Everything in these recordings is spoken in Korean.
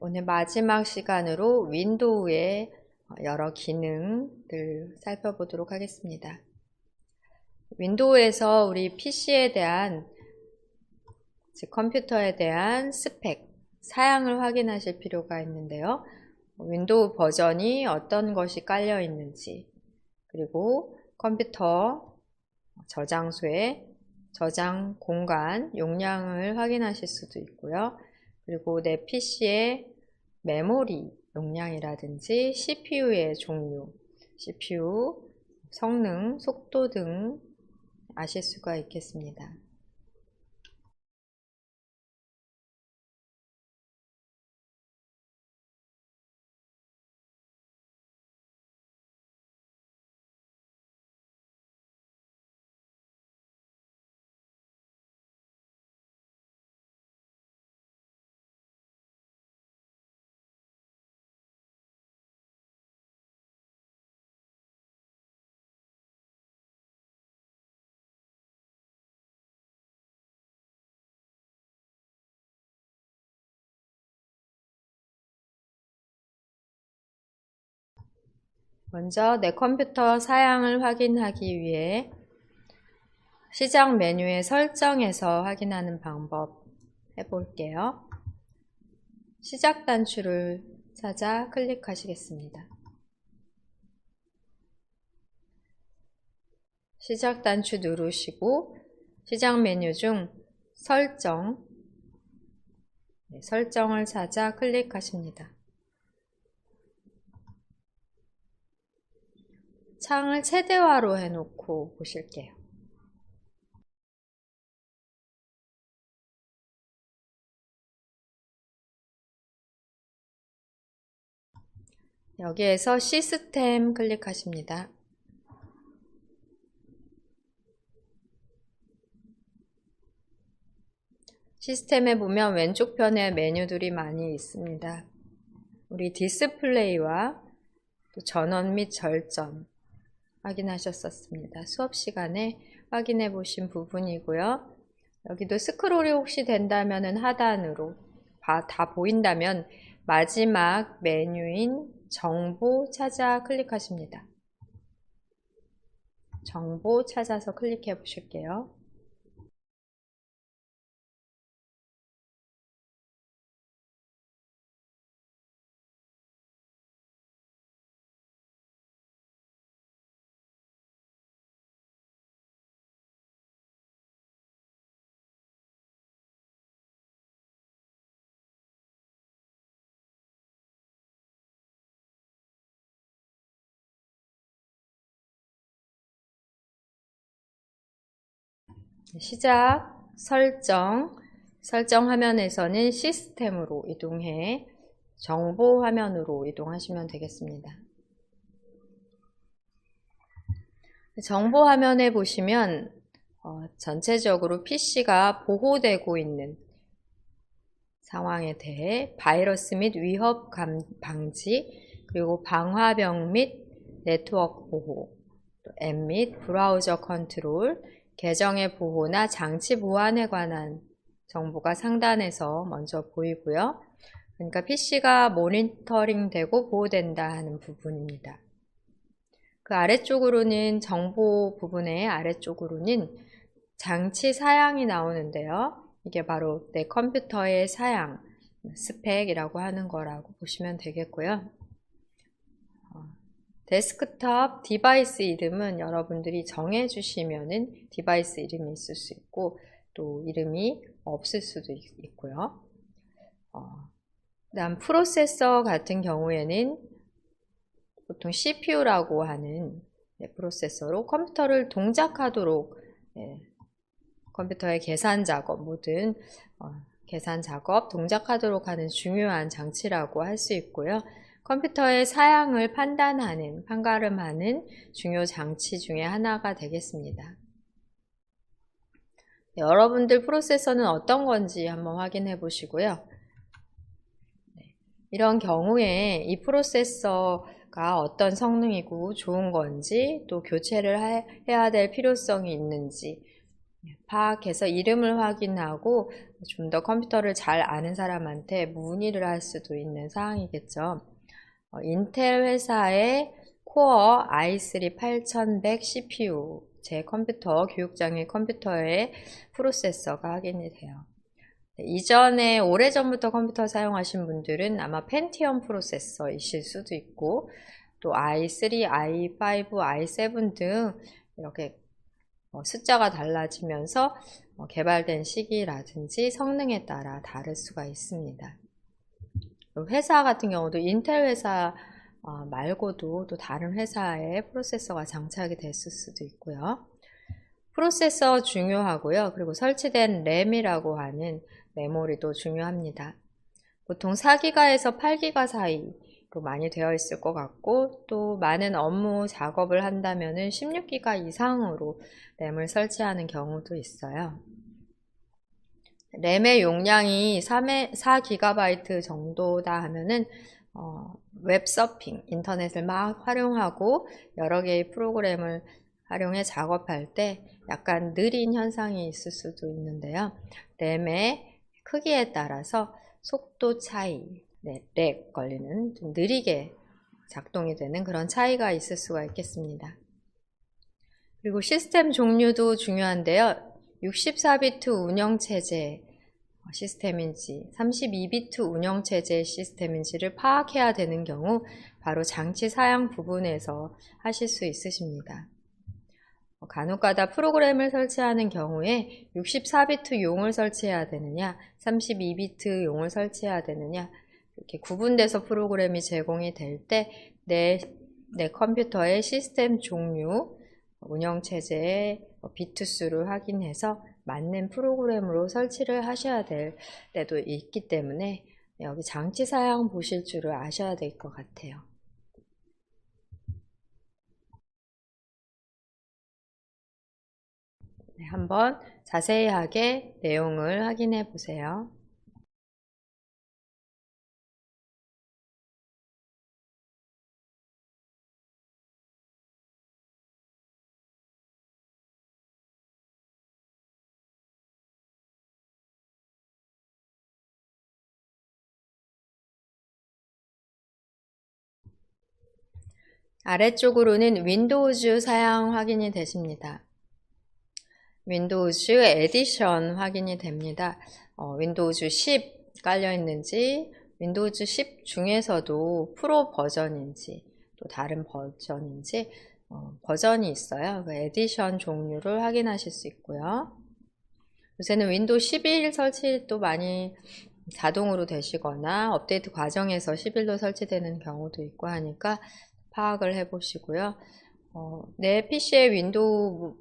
오늘 마지막 시간으로 윈도우의 여러 기능들 살펴보도록 하겠습니다. 윈도우에서 우리 PC에 대한, 즉 컴퓨터에 대한 스펙, 사양을 확인하실 필요가 있는데요. 윈도우 버전이 어떤 것이 깔려 있는지, 그리고 컴퓨터 저장소의 저장 공간, 용량을 확인하실 수도 있고요. 그리고 내 PC의 메모리 용량이라든지 CPU의 종류, CPU 성능, 속도 등 아실 수가 있겠습니다. 먼저 내 컴퓨터 사양을 확인하기 위해 시작 메뉴의 설정에서 확인하는 방법 해볼게요. 시작 단추를 찾아 클릭하시겠습니다. 시작 단추 누르시고 시작 메뉴 중 설정을 찾아 클릭하십니다. 창을 최대화로 해놓고 보실게요. 여기에서 시스템 클릭하십니다. 시스템에 보면 왼쪽 편에 메뉴들이 많이 있습니다. 우리 디스플레이와 또 전원 및 절전 확인하셨었습니다. 수업 시간에 확인해 보신 부분이고요. 여기도 스크롤이 혹시 된다면 하단으로 다 보인다면 마지막 메뉴인 정보 찾아 클릭하십니다. 정보 찾아서 클릭해 보실게요. 시작, 설정 화면에서는 시스템으로 이동해 정보 화면으로 이동하시면 되겠습니다. 정보 화면에 보시면 전체적으로 PC가 보호되고 있는 상황에 대해 바이러스 및 위협 방지, 그리고 방화벽 및 네트워크 보호, 앱 및 브라우저 컨트롤, 계정의 보호나 장치 보안에 관한 정보가 상단에서 먼저 보이고요. 그러니까 PC가 모니터링 되고 보호된다 하는 부분입니다. 그 아래쪽으로는 정보 부분의 아래쪽으로는 장치 사양이 나오는데요. 이게 바로 내 컴퓨터의 사양, 스펙이라고 하는 거라고 보시면 되겠고요. 데스크톱 디바이스 이름은 여러분들이 정해주시면은 디바이스 이름이 있을 수 있고 또 이름이 없을 수도 있고요. 그다음 프로세서 같은 경우에는 보통 CPU라고 하는 프로세서로 컴퓨터를 동작하도록 컴퓨터의 계산 작업, 모든 계산 작업 동작하도록 하는 중요한 장치라고 할 수 있고요. 컴퓨터의 사양을 판가름하는 중요 장치 중에 하나가 되겠습니다. 여러분들 프로세서는 어떤 건지 한번 확인해 보시고요. 이런 경우에 이 프로세서가 어떤 성능이고 좋은 건지, 또 교체를 해야 될 필요성이 있는지 파악해서 이름을 확인하고 좀 더 컴퓨터를 잘 아는 사람한테 문의를 할 수도 있는 사항이겠죠. 인텔 회사의 코어 i3 8100 CPU 제 컴퓨터, 교육장의 컴퓨터의 프로세서가 확인이 돼요. 이전에 오래전부터 컴퓨터 사용하신 분들은 아마 펜티엄 프로세서이실 수도 있고 또 i3, i5, i7 등 이렇게 숫자가 달라지면서 개발된 시기라든지 성능에 따라 다를 수가 있습니다. 회사 같은 경우도 인텔 회사 말고도 또 다른 회사의 프로세서가 장착이 됐을 수도 있고요. 프로세서 중요하고요. 그리고 설치된 램이라고 하는 메모리도 중요합니다. 보통 4기가에서 8기가 사이로 많이 되어 있을 것 같고 또 많은 업무 작업을 한다면은 16기가 이상으로 램을 설치하는 경우도 있어요. 램의 용량이 4GB 정도다 하면은 웹서핑, 인터넷을 막 활용하고 여러 개의 프로그램을 활용해 작업할 때 약간 느린 현상이 있을 수도 있는데요. 램의 크기에 따라서 속도 차이, 렉 걸리는 좀 느리게 작동이 되는 그런 차이가 있을 수가 있겠습니다. 그리고 시스템 종류도 중요한데요. 64비트 운영체제 시스템인지 32비트 운영체제 시스템인지를 파악해야 되는 경우 바로 장치 사양 부분에서 하실 수 있으십니다. 간혹가다 프로그램을 설치하는 경우에 64비트 용을 설치해야 되느냐 32비트 용을 설치해야 되느냐 이렇게 구분돼서 프로그램이 제공이 될 때 내 컴퓨터의 시스템 종류 운영체제의 비트 수를 확인해서 맞는 프로그램으로 설치를 하셔야 될 때도 있기 때문에 여기 장치 사양 보실 줄을 아셔야 될 것 같아요. 네, 한번 자세하게 내용을 확인해 보세요. 아래쪽으로는 윈도우즈 사양 확인이 되십니다. 윈도우즈 에디션 확인이 됩니다. 윈도우즈 10 깔려 있는지 윈도우즈 10 중에서도 프로 버전인지 또 다른 버전인지 버전이 있어요. 그 에디션 종류를 확인하실 수 있고요. 요새는 윈도우 11 설치도 많이 자동으로 되시거나 업데이트 과정에서 11로 설치되는 경우도 있고 하니까 파악을 해 보시고요. 내 PC에 윈도우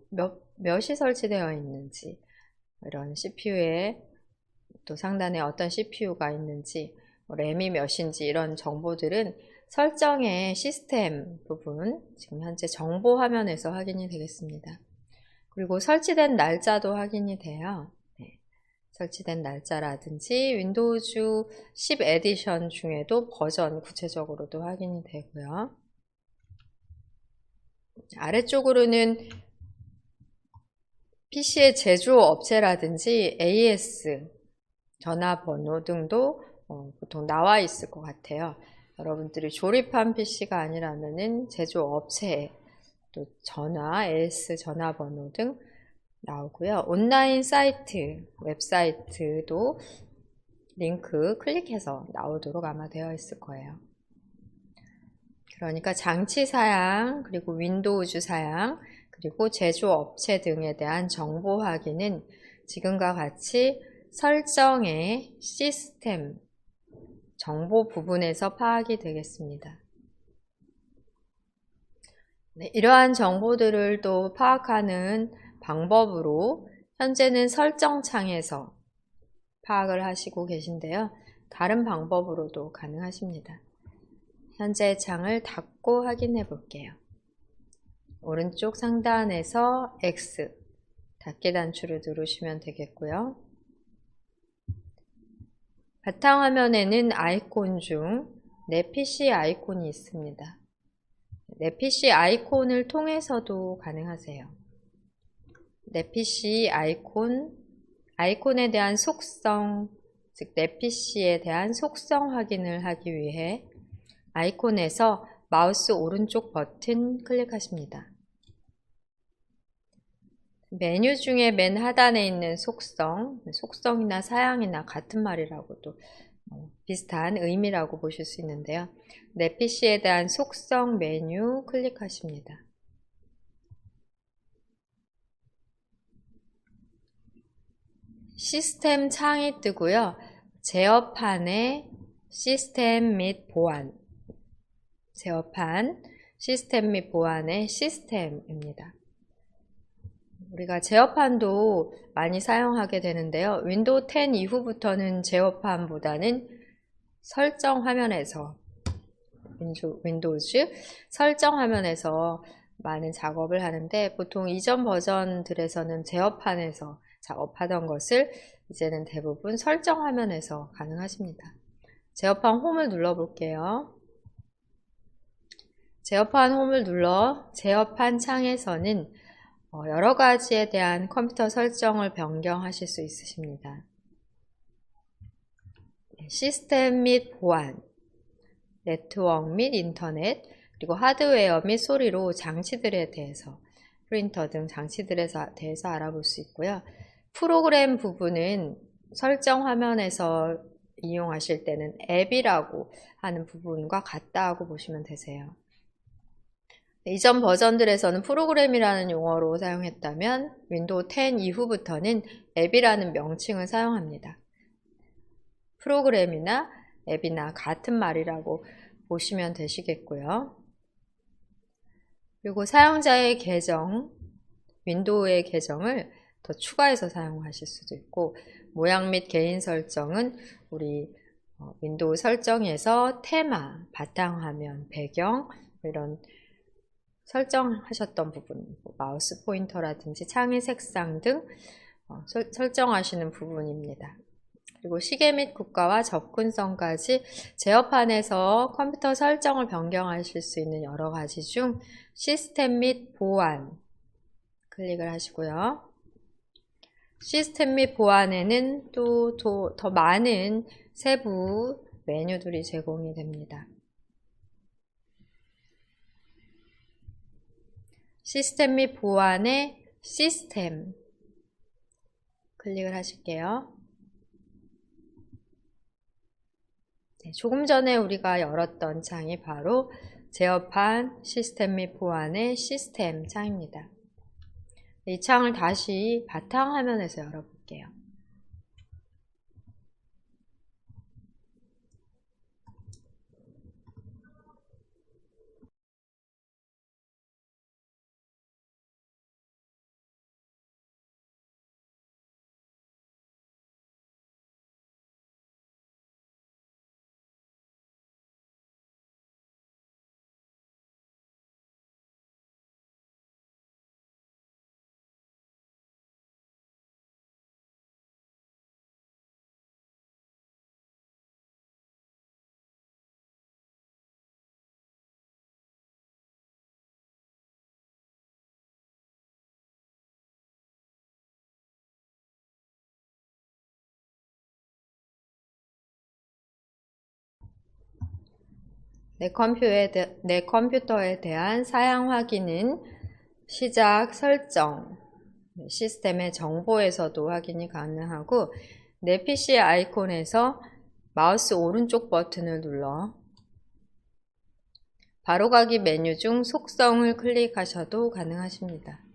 몇이 설치되어 있는지 이런 CPU에 또 상단에 어떤 CPU가 있는지 램이 몇인지 이런 정보들은 설정의 시스템 부분 지금 현재 정보 화면에서 확인이 되겠습니다. 그리고 설치된 날짜도 확인이 돼요. 네. 설치된 날짜라든지 윈도우즈 10 에디션 중에도 버전 구체적으로도 확인이 되고요. 아래쪽으로는 PC의 제조 업체라든지 AS, 전화번호 등도 보통 나와 있을 것 같아요. 여러분들이 조립한 PC가 아니라면은 제조 업체, 또 전화, AS 전화번호 등 나오고요. 온라인 사이트, 웹사이트도 링크 클릭해서 나오도록 아마 되어 있을 거예요. 그러니까 장치 사양, 그리고 윈도우즈 사양, 그리고 제조업체 등에 대한 정보 확인은 지금과 같이 설정의 시스템 정보 부분에서 파악이 되겠습니다. 네, 이러한 정보들을 또 파악하는 방법으로 현재는 설정 창에서 파악을 하시고 계신데요. 다른 방법으로도 가능하십니다. 현재 창을 닫고 확인해 볼게요. 오른쪽 상단에서 X 닫기 단추를 누르시면 되겠고요. 바탕화면에는 아이콘 중 내 PC 아이콘이 있습니다. 내 PC 아이콘을 통해서도 가능하세요. 내 PC 아이콘에 대한 속성, 즉 내 PC에 대한 속성 확인을 하기 위해 아이콘에서 마우스 오른쪽 버튼 클릭하십니다. 메뉴 중에 맨 하단에 있는 속성이나 사양이나 같은 말이라고도 비슷한 의미라고 보실 수 있는데요. 내 PC에 대한 속성 메뉴 클릭하십니다. 시스템 창이 뜨고요. 제어판의 시스템 및 보안, 제어판, 시스템 및 보안의 시스템입니다. 우리가 제어판도 많이 사용하게 되는데요. 윈도우 10 이후부터는 제어판보다는 설정 화면에서, 윈도우즈 설정 화면에서 많은 작업을 하는데, 보통 이전 버전들에서는 제어판에서 작업하던 것을 이제는 대부분 설정 화면에서 가능하십니다. 제어판 홈을 눌러 볼게요. 제어판 홈을 눌러 제어판 창에서는 여러 가지에 대한 컴퓨터 설정을 변경하실 수 있으십니다. 시스템 및 보안, 네트워크 및 인터넷, 그리고 하드웨어 및 소리로 장치들에 대해서, 프린터 등 장치들에 대해서 알아볼 수 있고요. 프로그램 부분은 설정 화면에서 이용하실 때는 앱이라고 하는 부분과 같다고 보시면 되세요. 이전 버전들에서는 프로그램이라는 용어로 사용했다면 윈도우 10 이후부터는 앱이라는 명칭을 사용합니다. 프로그램이나 앱이나 같은 말이라고 보시면 되시겠고요. 그리고 사용자의 계정, 윈도우의 계정을 더 추가해서 사용하실 수도 있고, 모양 및 개인 설정은 우리 윈도우 설정에서 테마, 바탕화면, 배경 이런 설정하셨던 부분, 마우스 포인터라든지 창의 색상 등 설정하시는 부분입니다. 그리고 시계 및 국가와 접근성까지 제어판에서 컴퓨터 설정을 변경하실 수 있는 여러 가지 중 시스템 및 보안 클릭을 하시고요. 시스템 및 보안에는 또 더 많은 세부 메뉴들이 제공이 됩니다. 시스템 및 보안의 시스템 클릭을 하실게요. 네, 조금 전에 우리가 열었던 창이 바로 제어판 시스템 및 보안의 시스템 창입니다. 이 창을 다시 바탕화면에서 열어볼게요. 내 컴퓨터에 대한 사양 확인은 시작 설정, 시스템의 정보에서도 확인이 가능하고, 내 PC 아이콘에서 마우스 오른쪽 버튼을 눌러 바로가기 메뉴 중 속성을 클릭하셔도 가능하십니다.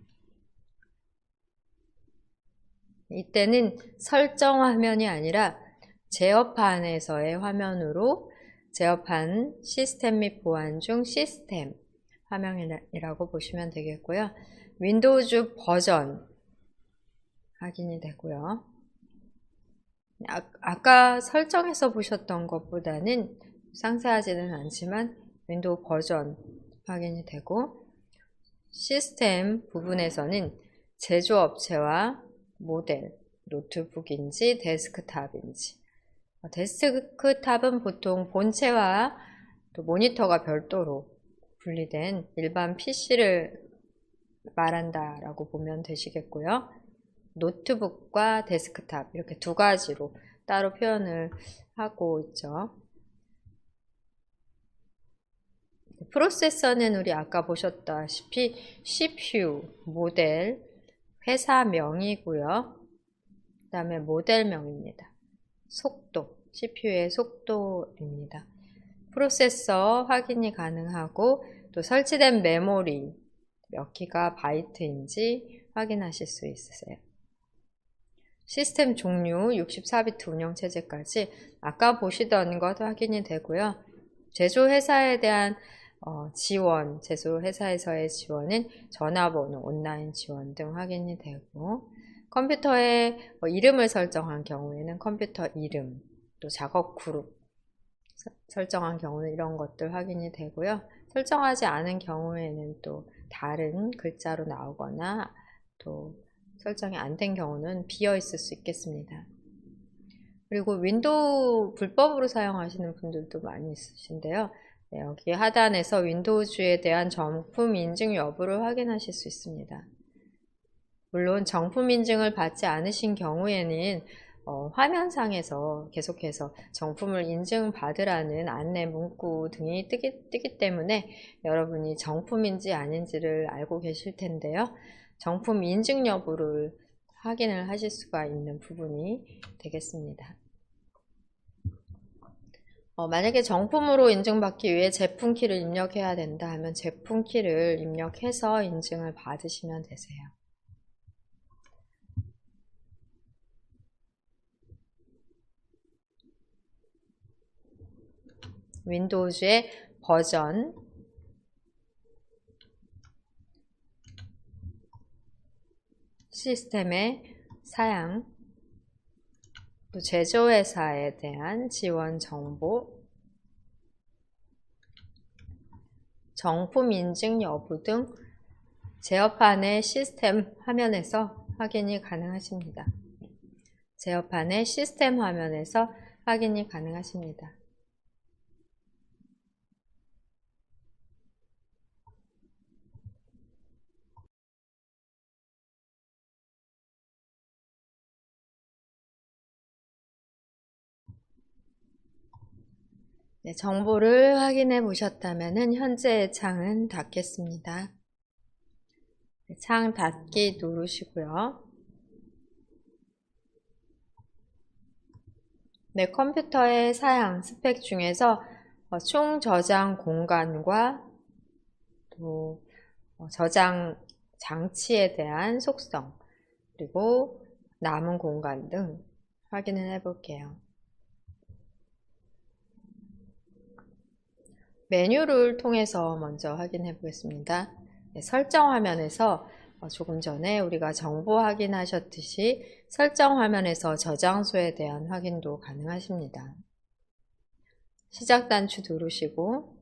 이때는 설정 화면이 아니라 제어판에서의 화면으로 제어판 시스템 및 보안 중 시스템 화면이라고 보시면 되겠고요. 윈도우즈 버전 확인이 되고요. 아까 설정해서 보셨던 것보다는 상세하지는 않지만 윈도우 버전 확인이 되고, 시스템 부분에서는 제조업체와 모델, 노트북인지 데스크탑인지, 데스크탑은 보통 본체와 또 모니터가 별도로 분리된 일반 PC를 말한다라고 보면 되시겠고요. 노트북과 데스크탑 이렇게 두 가지로 따로 표현을 하고 있죠. 프로세서는 우리 아까 보셨다시피 CPU 모델 회사명이고요. 그 다음에 모델명입니다. 속도, CPU의 속도입니다. 프로세서 확인이 가능하고 또 설치된 메모리 몇 기가바이트인지 확인하실 수 있으세요. 시스템 종류 64비트 운영체제까지 아까 보시던 것 확인이 되고요. 제조회사에 대한 지원, 제조회사에서의 지원은 전화번호, 온라인 지원 등 확인이 되고, 컴퓨터에 이름을 설정한 경우에는 컴퓨터 이름, 또 작업 그룹 설정한 경우는 이런 것들 확인이 되고요. 설정하지 않은 경우에는 또 다른 글자로 나오거나 또 설정이 안 된 경우는 비어 있을 수 있겠습니다. 그리고 윈도우 불법으로 사용하시는 분들도 많이 있으신데요. 네, 여기 하단에서 윈도우즈에 대한 정품 인증 여부를 확인하실 수 있습니다. 물론 정품 인증을 받지 않으신 경우에는 화면상에서 계속해서 정품을 인증받으라는 안내 문구 등이 뜨기 때문에 여러분이 정품인지 아닌지를 알고 계실 텐데요. 정품 인증 여부를 확인을 하실 수가 있는 부분이 되겠습니다. 만약에 정품으로 인증받기 위해 제품키를 입력해야 된다 하면 제품키를 입력해서 인증을 받으시면 되세요. 윈도우즈의 버전, 시스템의 사양, 또 제조회사에 대한 지원 정보, 정품 인증 여부 등 제어판의 시스템 화면에서 확인이 가능하십니다. 제어판의 시스템 화면에서 확인이 가능하십니다. 네, 정보를 확인해 보셨다면 현재 창은 닫겠습니다. 네, 창 닫기 누르시고요. 네, 컴퓨터의 사양, 스펙 중에서 총 저장 공간과 또 저장 장치에 대한 속성, 그리고 남은 공간 등 확인을 해 볼게요. 메뉴를 통해서 먼저 확인해 보겠습니다. 네, 설정 화면에서 조금 전에 우리가 정보 확인하셨듯이 설정 화면에서 저장소에 대한 확인도 가능하십니다. 시작 단추 누르시고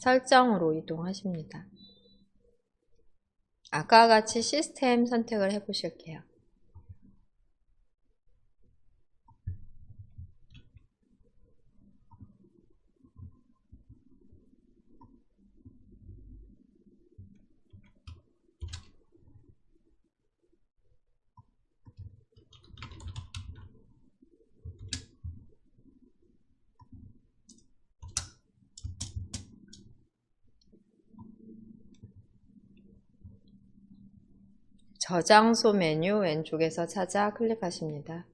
설정으로 이동하십니다. 아까와 같이 시스템 선택을 해 보실게요. 저장소 메뉴 왼쪽에서 찾아 클릭하십니다.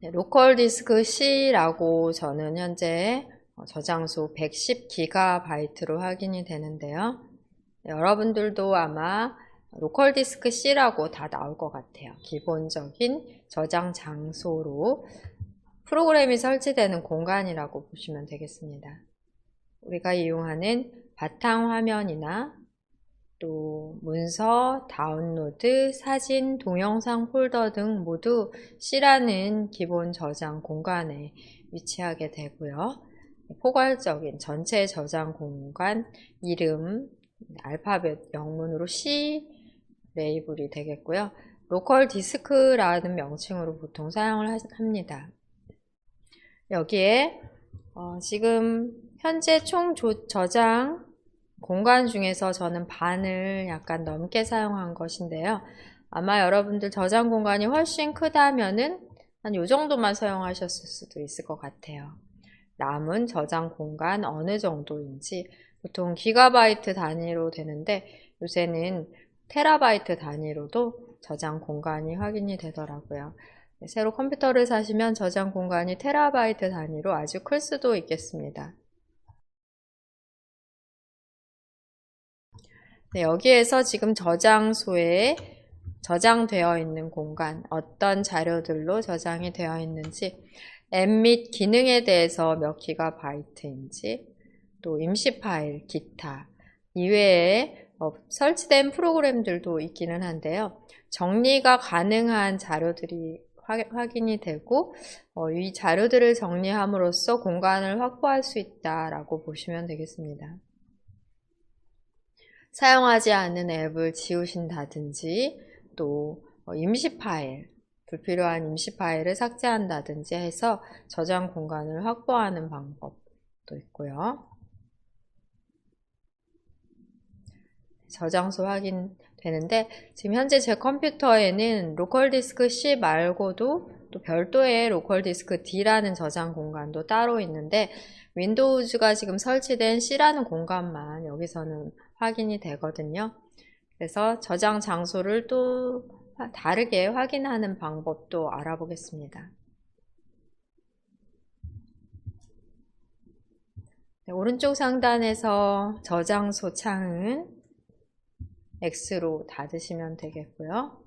네, 로컬 디스크 C라고 저는 현재 저장소 110GB로 확인이 되는데요. 네, 여러분들도 아마 로컬 디스크 C라고 다 나올 것 같아요. 기본적인 저장 장소로 프로그램이 설치되는 공간이라고 보시면 되겠습니다. 우리가 이용하는 바탕화면이나 또 문서, 다운로드, 사진, 동영상 폴더 등 모두 C라는 기본 저장 공간에 위치하게 되고요. 포괄적인 전체 저장 공간 이름, 알파벳 영문으로 C 레이블이 되겠고요. 로컬 디스크라는 명칭으로 보통 사용을 합니다. 여기에 지금 현재 총 저장 공간 중에서 저는 반을 약간 넘게 사용한 것인데요. 아마 여러분들 저장 공간이 훨씬 크다면은 한 요 정도만 사용하셨을 수도 있을 것 같아요. 남은 저장 공간 어느 정도인지 보통 기가바이트 단위로 되는데 요새는 테라바이트 단위로도 저장 공간이 확인이 되더라고요. 새로 컴퓨터를 사시면 저장 공간이 테라바이트 단위로 아주 클 수도 있겠습니다. 네, 여기에서 지금 저장소에 저장되어 있는 공간, 어떤 자료들로 저장이 되어 있는지, 앱 및 기능에 대해서 몇 기가바이트인지, 또 임시 파일, 기타 이외에 설치된 프로그램들도 있기는 한데요. 정리가 가능한 자료들이 확인이 되고 이 자료들을 정리함으로써 공간을 확보할 수 있다라고 보시면 되겠습니다. 사용하지 않는 앱을 지우신다든지 또 임시 파일, 불필요한 임시 파일을 삭제한다든지 해서 저장 공간을 확보하는 방법도 있고요. 저장소 확인되는데 지금 현재 제 컴퓨터에는 로컬 디스크 C 말고도 또 별도의 로컬 디스크 D라는 저장 공간도 따로 있는데 윈도우즈가 지금 설치된 C라는 공간만 여기서는 확인이 되거든요. 그래서 저장 장소를 또 다르게 확인하는 방법도 알아보겠습니다. 네, 오른쪽 상단에서 저장소 창은 X로 닫으시면 되겠고요.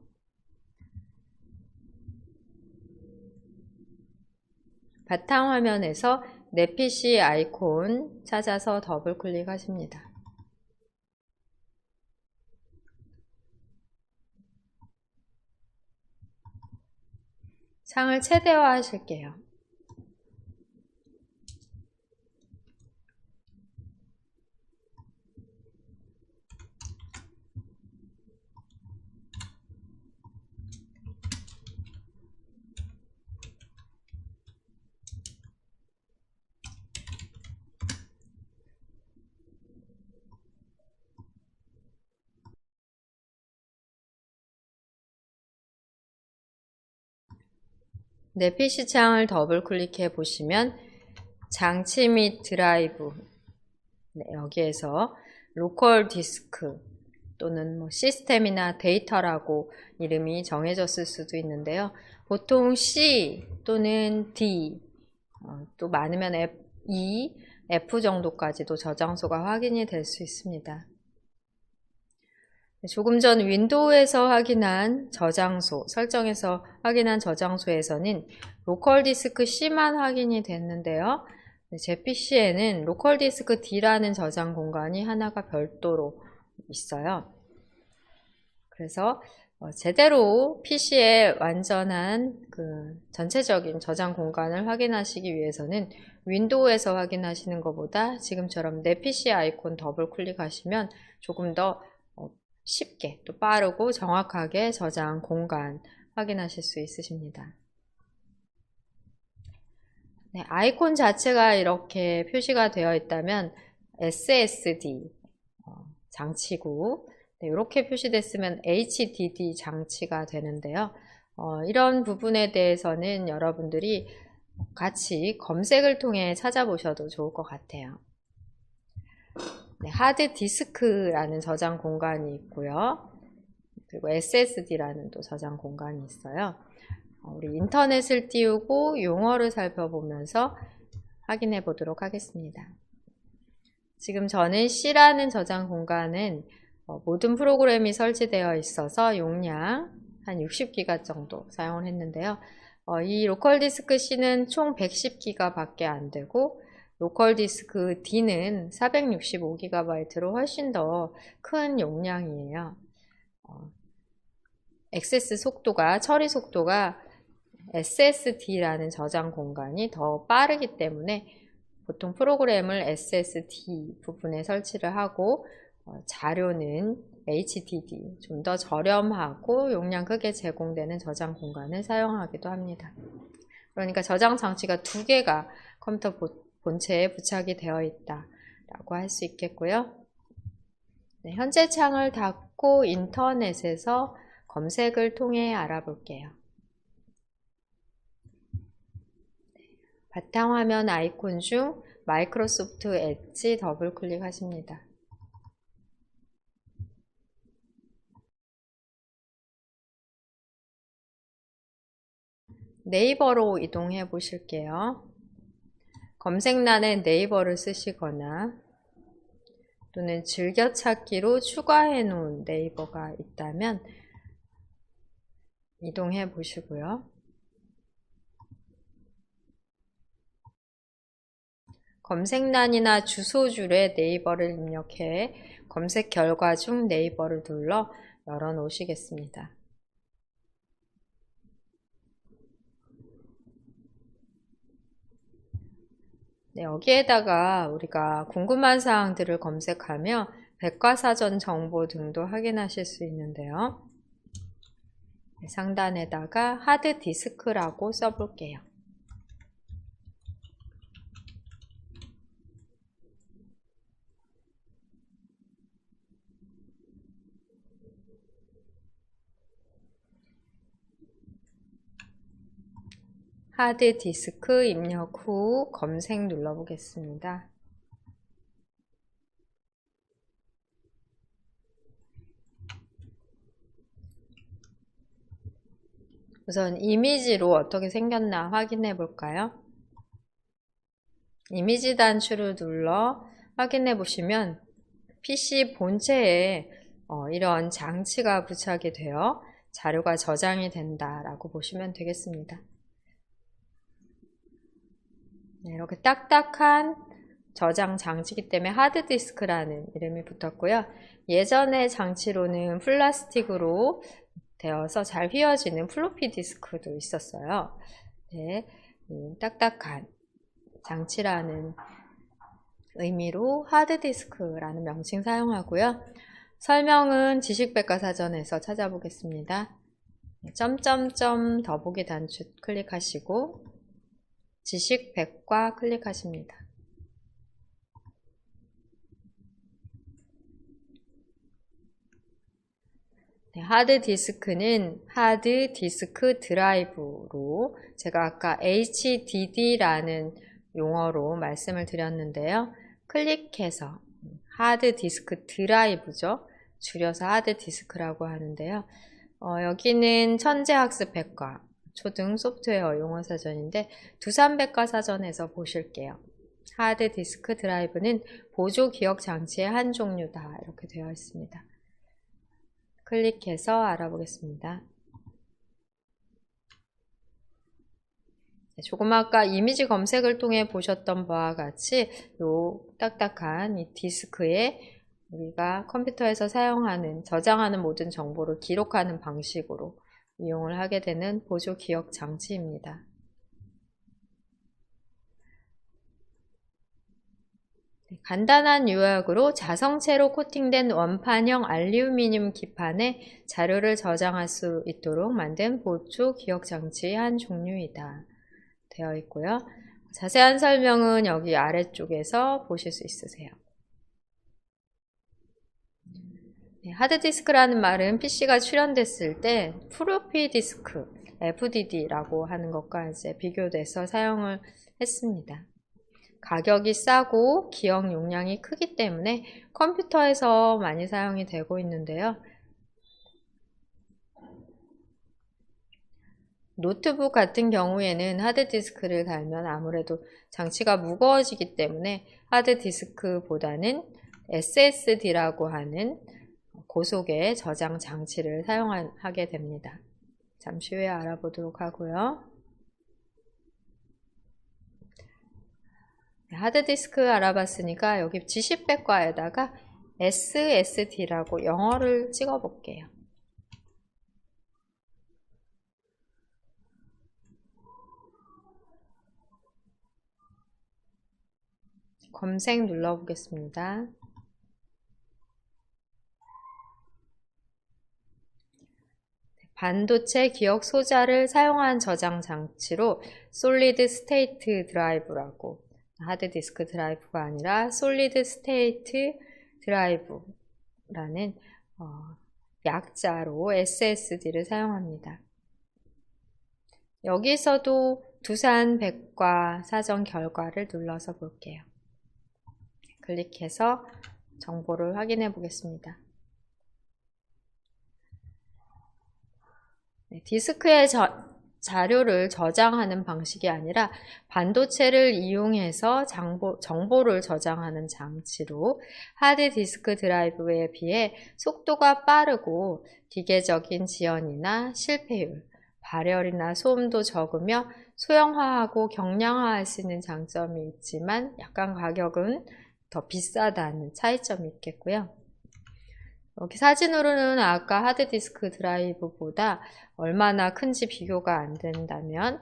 바탕화면에서 내 PC 아이콘 찾아서 더블 클릭하십니다. 창을 최대화 하실게요. 내 PC 창을 더블 클릭해 보시면 장치 및 드라이브, 네, 여기에서 로컬 디스크 또는 시스템이나 데이터라고 이름이 정해졌을 수도 있는데요. 보통 C 또는 D, 또 많으면 E, F 정도까지도 저장소가 확인이 될 수 있습니다. 조금 전 윈도우에서 확인한 저장소, 설정에서 확인한 저장소에서는 로컬 디스크 C만 확인이 됐는데요. 제 PC에는 로컬 디스크 D라는 저장 공간이 하나가 별도로 있어요. 그래서 제대로 PC의 완전한 전체적인 저장 공간을 확인하시기 위해서는 윈도우에서 확인하시는 것보다 지금처럼 내 PC 아이콘 더블 클릭하시면 조금 더 쉽게 또 빠르고 정확하게 저장 공간 확인하실 수 있으십니다. 네, 아이콘 자체가 이렇게 표시가 되어 있다면 SSD 장치고 네, 이렇게 표시됐으면 HDD 장치가 되는데요. 이런 부분에 대해서는 여러분들이 같이 검색을 통해 찾아보셔도 좋을 것 같아요. 네, 하드 디스크라는 저장 공간이 있고요. 그리고 SSD라는 또 저장 공간이 있어요. 우리 인터넷을 띄우고 용어를 살펴보면서 확인해 보도록 하겠습니다. 지금 저는 C라는 저장 공간은 모든 프로그램이 설치되어 있어서 용량 한 60기가 정도 사용을 했는데요. 이 로컬 디스크 C는 총 110기가 밖에 안 되고 로컬 디스크 D는 465GB로 훨씬 더 큰 용량이에요. 액세스 속도가, 처리 속도가 SSD라는 저장 공간이 더 빠르기 때문에 보통 프로그램을 SSD 부분에 설치를 하고 자료는 HDD, 좀 더 저렴하고 용량 크게 제공되는 저장 공간을 사용하기도 합니다. 그러니까 저장 장치가 두 개가 컴퓨터 본체에 부착이 되어 있다 라고 할 수 있겠고요. 네, 현재 창을 닫고 인터넷에서 검색을 통해 알아볼게요. 바탕화면 아이콘 중 마이크로소프트 엣지 더블 클릭하십니다. 네이버로 이동해 보실게요. 검색란에 네이버를 쓰시거나 또는 즐겨찾기로 추가해 놓은 네이버가 있다면 이동해 보시고요. 검색란이나 주소줄에 네이버를 입력해 검색 결과 중 네이버를 눌러 열어 놓으시겠습니다. 네, 여기에다가 우리가 궁금한 사항들을 검색하며 백과사전 정보 등도 확인하실 수 있는데요. 네, 상단에다가 하드디스크라고 써볼게요. 하드디스크 입력 후 검색 눌러보겠습니다. 우선 이미지로 어떻게 생겼나 확인해 볼까요? 이미지 단추를 눌러 확인해 보시면 PC 본체에 이런 장치가 부착이 되어 자료가 저장이 된다라고 보시면 되겠습니다. 네, 이렇게 딱딱한 저장 장치이기 때문에 하드디스크라는 이름이 붙었고요. 예전의 장치로는 플라스틱으로 되어서 잘 휘어지는 플로피 디스크도 있었어요. 네, 딱딱한 장치라는 의미로 하드디스크라는 명칭 사용하고요. 설명은 지식백과사전에서 찾아보겠습니다. 점점점 더보기 단추 클릭하시고 지식백과 클릭하십니다. 네, 하드디스크는 하드디스크 드라이브로 제가 아까 HDD라는 용어로 말씀을 드렸는데요. 클릭해서 하드디스크 드라이브죠. 줄여서 하드디스크라고 하는데요. 여기는 천재학습백과 초등 소프트웨어 용어사전인데 두산백과사전에서 보실게요. 하드디스크 드라이브는 보조 기억 장치의 한 종류다 이렇게 되어 있습니다. 클릭해서 알아보겠습니다. 조금 아까 이미지 검색을 통해 보셨던 바와 같이 이 딱딱한 이 디스크에 우리가 컴퓨터에서 사용하는 저장하는 모든 정보를 기록하는 방식으로 이용을 하게 되는 보조 기억 장치입니다. 간단한 요약으로 자성체로 코팅된 원판형 알루미늄 기판에 자료를 저장할 수 있도록 만든 보조 기억 장치의 한 종류이다 되어 있고요. 자세한 설명은 여기 아래쪽에서 보실 수 있으세요. 네, 하드디스크라는 말은 PC가 출현됐을 때 플로피 디스크, FDD라고 하는 것과 이제 비교돼서 사용을 했습니다. 가격이 싸고 기억 용량이 크기 때문에 컴퓨터에서 많이 사용이 되고 있는데요. 노트북 같은 경우에는 하드디스크를 달면 아무래도 장치가 무거워지기 때문에 하드디스크보다는 SSD라고 하는 고속의 저장 장치를 사용하게 됩니다. 잠시 후에 알아보도록 하고요. 하드디스크 알아봤으니까 여기 지식백과에다가 SSD라고 영어를 찍어 볼게요. 검색 눌러보겠습니다. 반도체 기억 소자를 사용한 저장 장치로 솔리드 스테이트 드라이브라고 하드디스크 드라이브가 아니라 솔리드 스테이트 드라이브라는 약자로 SSD를 사용합니다. 여기서도 두산 백과 사전 결과를 눌러서 볼게요. 클릭해서 정보를 확인해 보겠습니다. 네, 디스크에 자료를 저장하는 방식이 아니라 반도체를 이용해서 정보를 저장하는 장치로 하드디스크 드라이브에 비해 속도가 빠르고 기계적인 지연이나 실패율, 발열이나 소음도 적으며 소형화하고 경량화할 수 있는 장점이 있지만 약간 가격은 더 비싸다는 차이점이 있겠고요. 여기 사진으로는 아까 하드디스크 드라이브보다 얼마나 큰지 비교가 안 된다면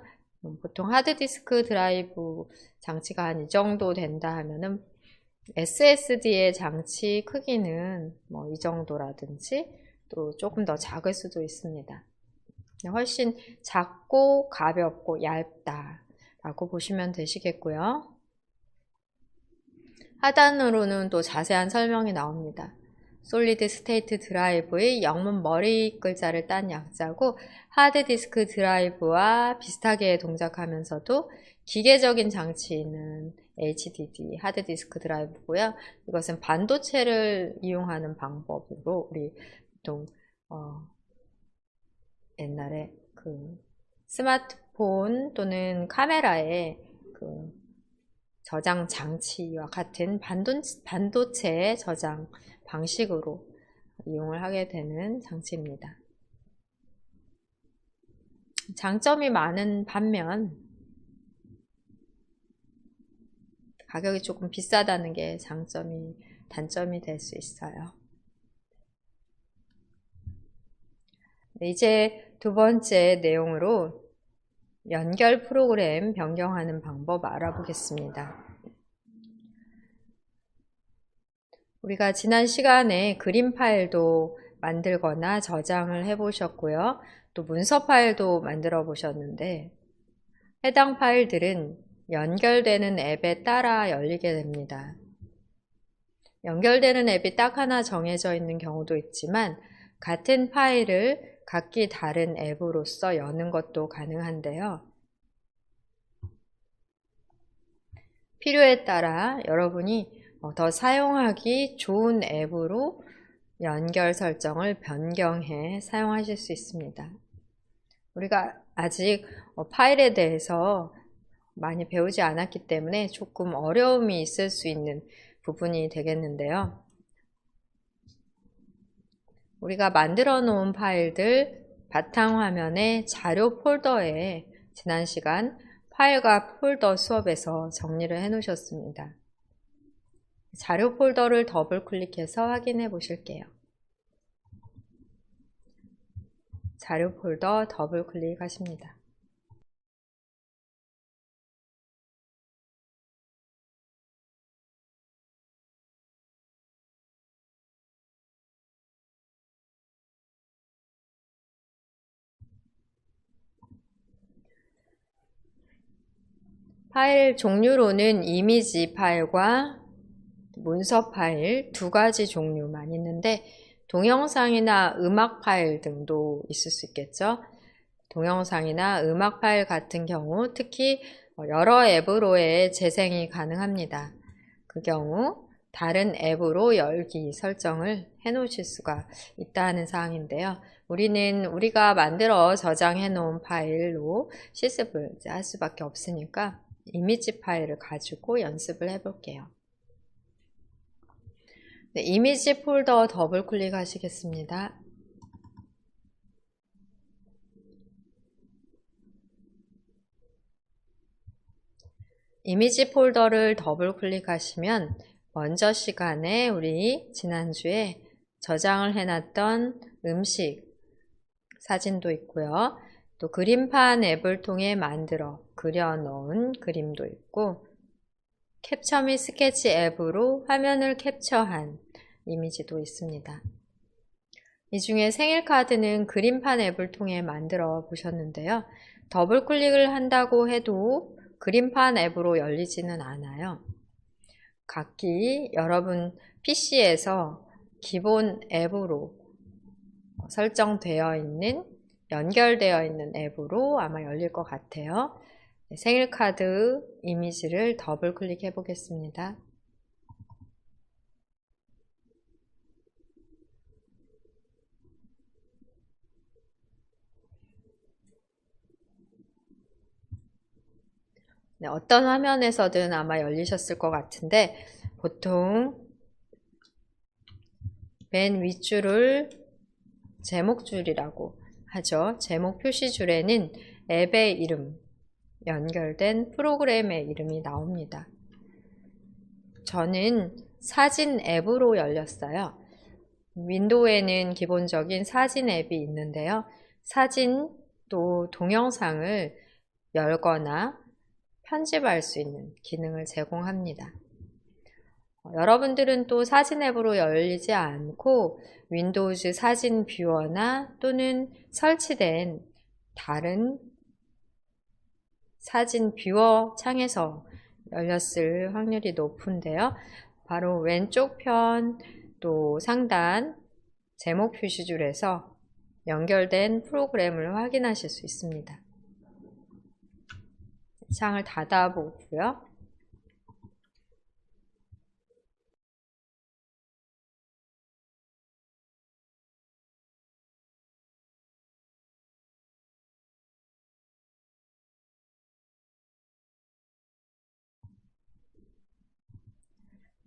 보통 하드디스크 드라이브 장치가 한 이 정도 된다 하면은 SSD의 장치 크기는 뭐 이 정도라든지 또 조금 더 작을 수도 있습니다. 훨씬 작고 가볍고 얇다 라고 보시면 되시겠고요. 하단으로는 또 자세한 설명이 나옵니다. 솔리드 스테이트 드라이브의 영문 머리 글자를 딴 약자고 하드디스크 드라이브와 비슷하게 동작하면서도 기계적인 장치는 HDD 하드디스크 드라이브고요. 이것은 반도체를 이용하는 방법으로 우리 보통 옛날에 그 스마트폰 또는 카메라에 그 저장 장치와 같은 반도체 저장 방식으로 이용을 하게 되는 장치입니다. 장점이 많은 반면 가격이 조금 비싸다는 게 단점이 될 수 있어요. 네, 이제 두 번째 내용으로 연결 프로그램 변경하는 방법 알아보겠습니다. 우리가 지난 시간에 그림 파일도 만들거나 저장을 해보셨고요. 또 문서 파일도 만들어 보셨는데 해당 파일들은 연결되는 앱에 따라 열리게 됩니다. 연결되는 앱이 딱 하나 정해져 있는 경우도 있지만 같은 파일을 각기 다른 앱으로서 여는 것도 가능한데요. 필요에 따라 여러분이 더 사용하기 좋은 앱으로 연결 설정을 변경해 사용하실 수 있습니다. 우리가 아직 파일에 대해서 많이 배우지 않았기 때문에 조금 어려움이 있을 수 있는 부분이 되겠는데요. 우리가 만들어 놓은 파일들 바탕화면의 자료 폴더에 지난 시간 파일과 폴더 수업에서 정리를 해 놓으셨습니다. 자료 폴더를 더블 클릭해서 확인해 보실게요. 자료 폴더 더블 클릭하십니다. 파일 종류로는 이미지 파일과 문서 파일 두 가지 종류만 있는데 동영상이나 음악 파일 등도 있을 수 있겠죠. 동영상이나 음악 파일 같은 경우 특히 여러 앱으로의 재생이 가능합니다. 그 경우 다른 앱으로 열기 설정을 해 놓으실 수가 있다는 사항인데요. 우리가 만들어 저장해 놓은 파일로 실습을 할 수밖에 없으니까 이미지 파일을 가지고 연습을 해 볼게요. 네, 이미지 폴더 더블 클릭하시겠습니다. 이미지 폴더를 더블 클릭하시면 먼저 시간에 우리 지난주에 저장을 해놨던 음식 사진도 있고요. 또 그림판 앱을 통해 만들어 그려놓은 그림도 있고 캡처 및 스케치 앱으로 화면을 캡처한 이미지도 있습니다. 이 중에 생일 카드는 그림판 앱을 통해 만들어 보셨는데요. 더블 클릭을 한다고 해도 그림판 앱으로 열리지는 않아요. 각기 여러분 PC에서 기본 앱으로 설정되어 있는, 연결되어 있는 앱으로 아마 열릴 것 같아요. 생일카드 이미지를 더블 클릭해 보겠습니다. 네, 어떤 화면에서든 아마 열리셨을 것 같은데 보통 맨 윗줄을 제목줄이라고 하죠. 제목 표시줄에는 앱의 이름, 연결된 프로그램의 이름이 나옵니다. 저는 사진 앱으로 열렸어요. 윈도우에는 기본적인 사진 앱이 있는데요. 사진 또 동영상을 열거나 편집할 수 있는 기능을 제공합니다. 여러분들은 또 사진 앱으로 열리지 않고 윈도우즈 사진 뷰어나 또는 설치된 다른 사진 뷰어 창에서 열렸을 확률이 높은데요. 바로 왼쪽 편 또 상단 제목 표시줄에서 연결된 프로그램을 확인하실 수 있습니다. 창을 닫아보고요.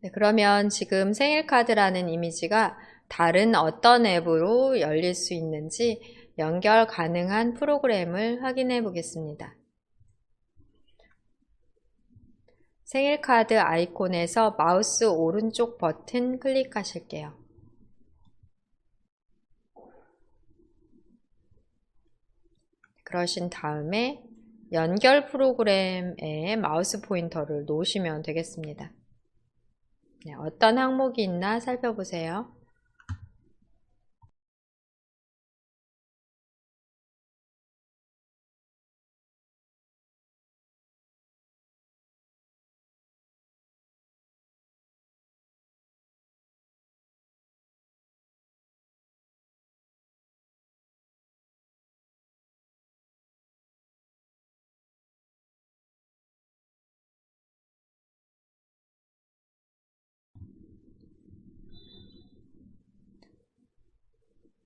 네, 그러면 지금 생일카드라는 이미지가 다른 어떤 앱으로 열릴 수 있는지 연결 가능한 프로그램을 확인해 보겠습니다. 생일카드 아이콘에서 마우스 오른쪽 버튼 클릭하실게요. 그러신 다음에 연결 프로그램에 마우스 포인터를 놓으시면 되겠습니다. 네, 어떤 항목이 있나 살펴보세요.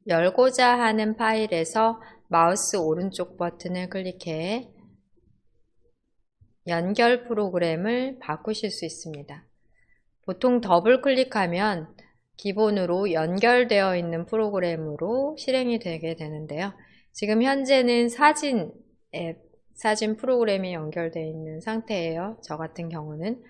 열고자 하는 파일에서 마우스 오른쪽 버튼을 클릭해 연결 프로그램을 바꾸실 수 있습니다. 보통 더블 클릭하면 기본으로 연결되어 있는 프로그램으로 실행이 되게 되는데요. 지금 현재는 사진 앱, 사진 프로그램이 연결되어 있는 상태예요. 저 같은 경우는.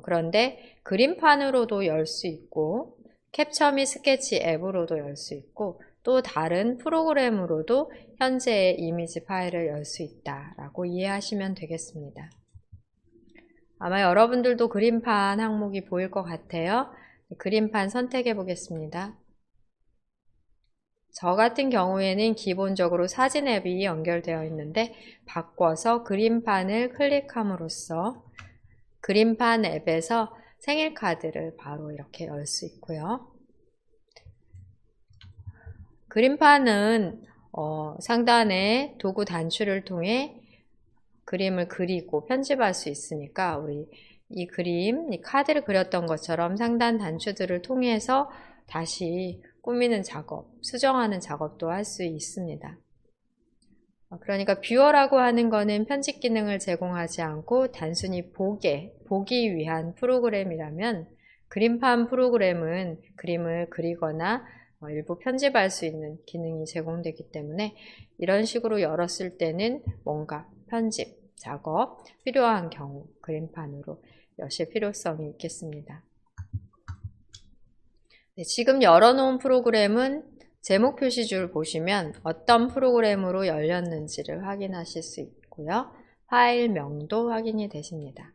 그런데 그림판으로도 열 수 있고 캡처 및 스케치 앱으로도 열 수 있고 또 다른 프로그램으로도 현재의 이미지 파일을 열 수 있다라고 이해하시면 되겠습니다. 아마 여러분들도 그림판 항목이 보일 것 같아요. 그림판 선택해 보겠습니다. 저 같은 경우에는 기본적으로 사진 앱이 연결되어 있는데 바꿔서 그림판을 클릭함으로써 그림판 앱에서 생일카드를 바로 이렇게 열 수 있고요. 그림판은 상단에 도구 단추를 통해 그림을 그리고 편집할 수 있으니까 우리 이 그림, 이 카드를 그렸던 것처럼 상단 단추들을 통해서 다시 꾸미는 작업, 수정하는 작업도 할 수 있습니다. 그러니까 뷰어라고 하는 거는 편집 기능을 제공하지 않고 단순히 보기 위한 프로그램이라면 그림판 프로그램은 그림을 그리거나 일부 편집할 수 있는 기능이 제공되기 때문에 이런 식으로 열었을 때는 뭔가 편집, 작업 필요한 경우 그림판으로 여실 필요성이 있겠습니다. 네, 지금 열어놓은 프로그램은 제목 표시줄 보시면 어떤 프로그램으로 열렸는지를 확인하실 수 있고요. 파일명도 확인이 되십니다.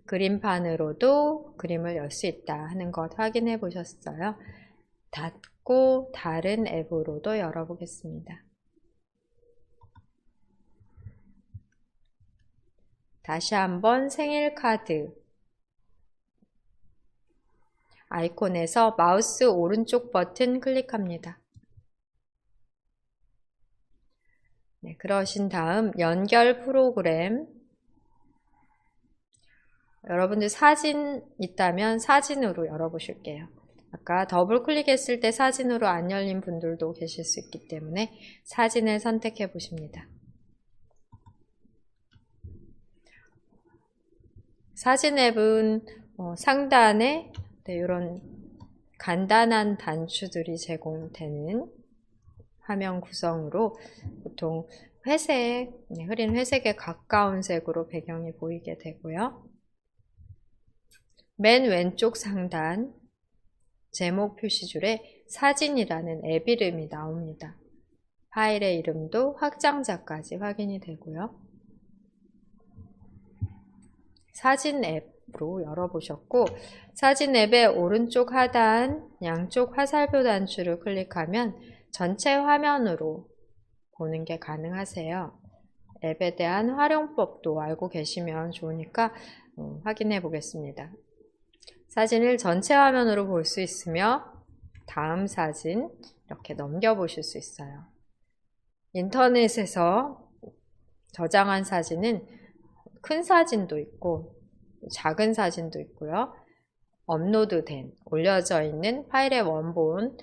그림판으로도 그림을 열 수 있다 하는 것 확인해 보셨어요. 닫고 다른 앱으로도 열어보겠습니다. 다시 한번 생일 카드 아이콘에서 마우스 오른쪽 버튼 클릭합니다. 네, 그러신 다음 연결 프로그램, 여러분들 사진 있다면 사진으로 열어보실게요. 아까 더블 클릭했을 때 사진으로 안 열린 분들도 계실 수 있기 때문에 사진을 선택해 보십니다. 사진 앱은 상단에 이런 간단한 단추들이 제공되는 화면 구성으로 보통 회색, 흐린 회색에 가까운 색으로 배경이 보이게 되고요. 맨 왼쪽 상단 제목 표시줄에 사진이라는 앱 이름이 나옵니다. 파일의 이름도 확장자까지 확인이 되고요. 사진 앱으로 열어보셨고, 사진 앱의 오른쪽 하단 양쪽 화살표 단추를 클릭하면 전체 화면으로 보는 게 가능하세요. 앱에 대한 활용법도 알고 계시면 좋으니까 확인해 보겠습니다. 사진을 전체 화면으로 볼 수 있으며 다음 사진 이렇게 넘겨보실 수 있어요. 인터넷에서 저장한 사진은 큰 사진도 있고 작은 사진도 있고요. 업로드된, 올려져 있는 파일의 원본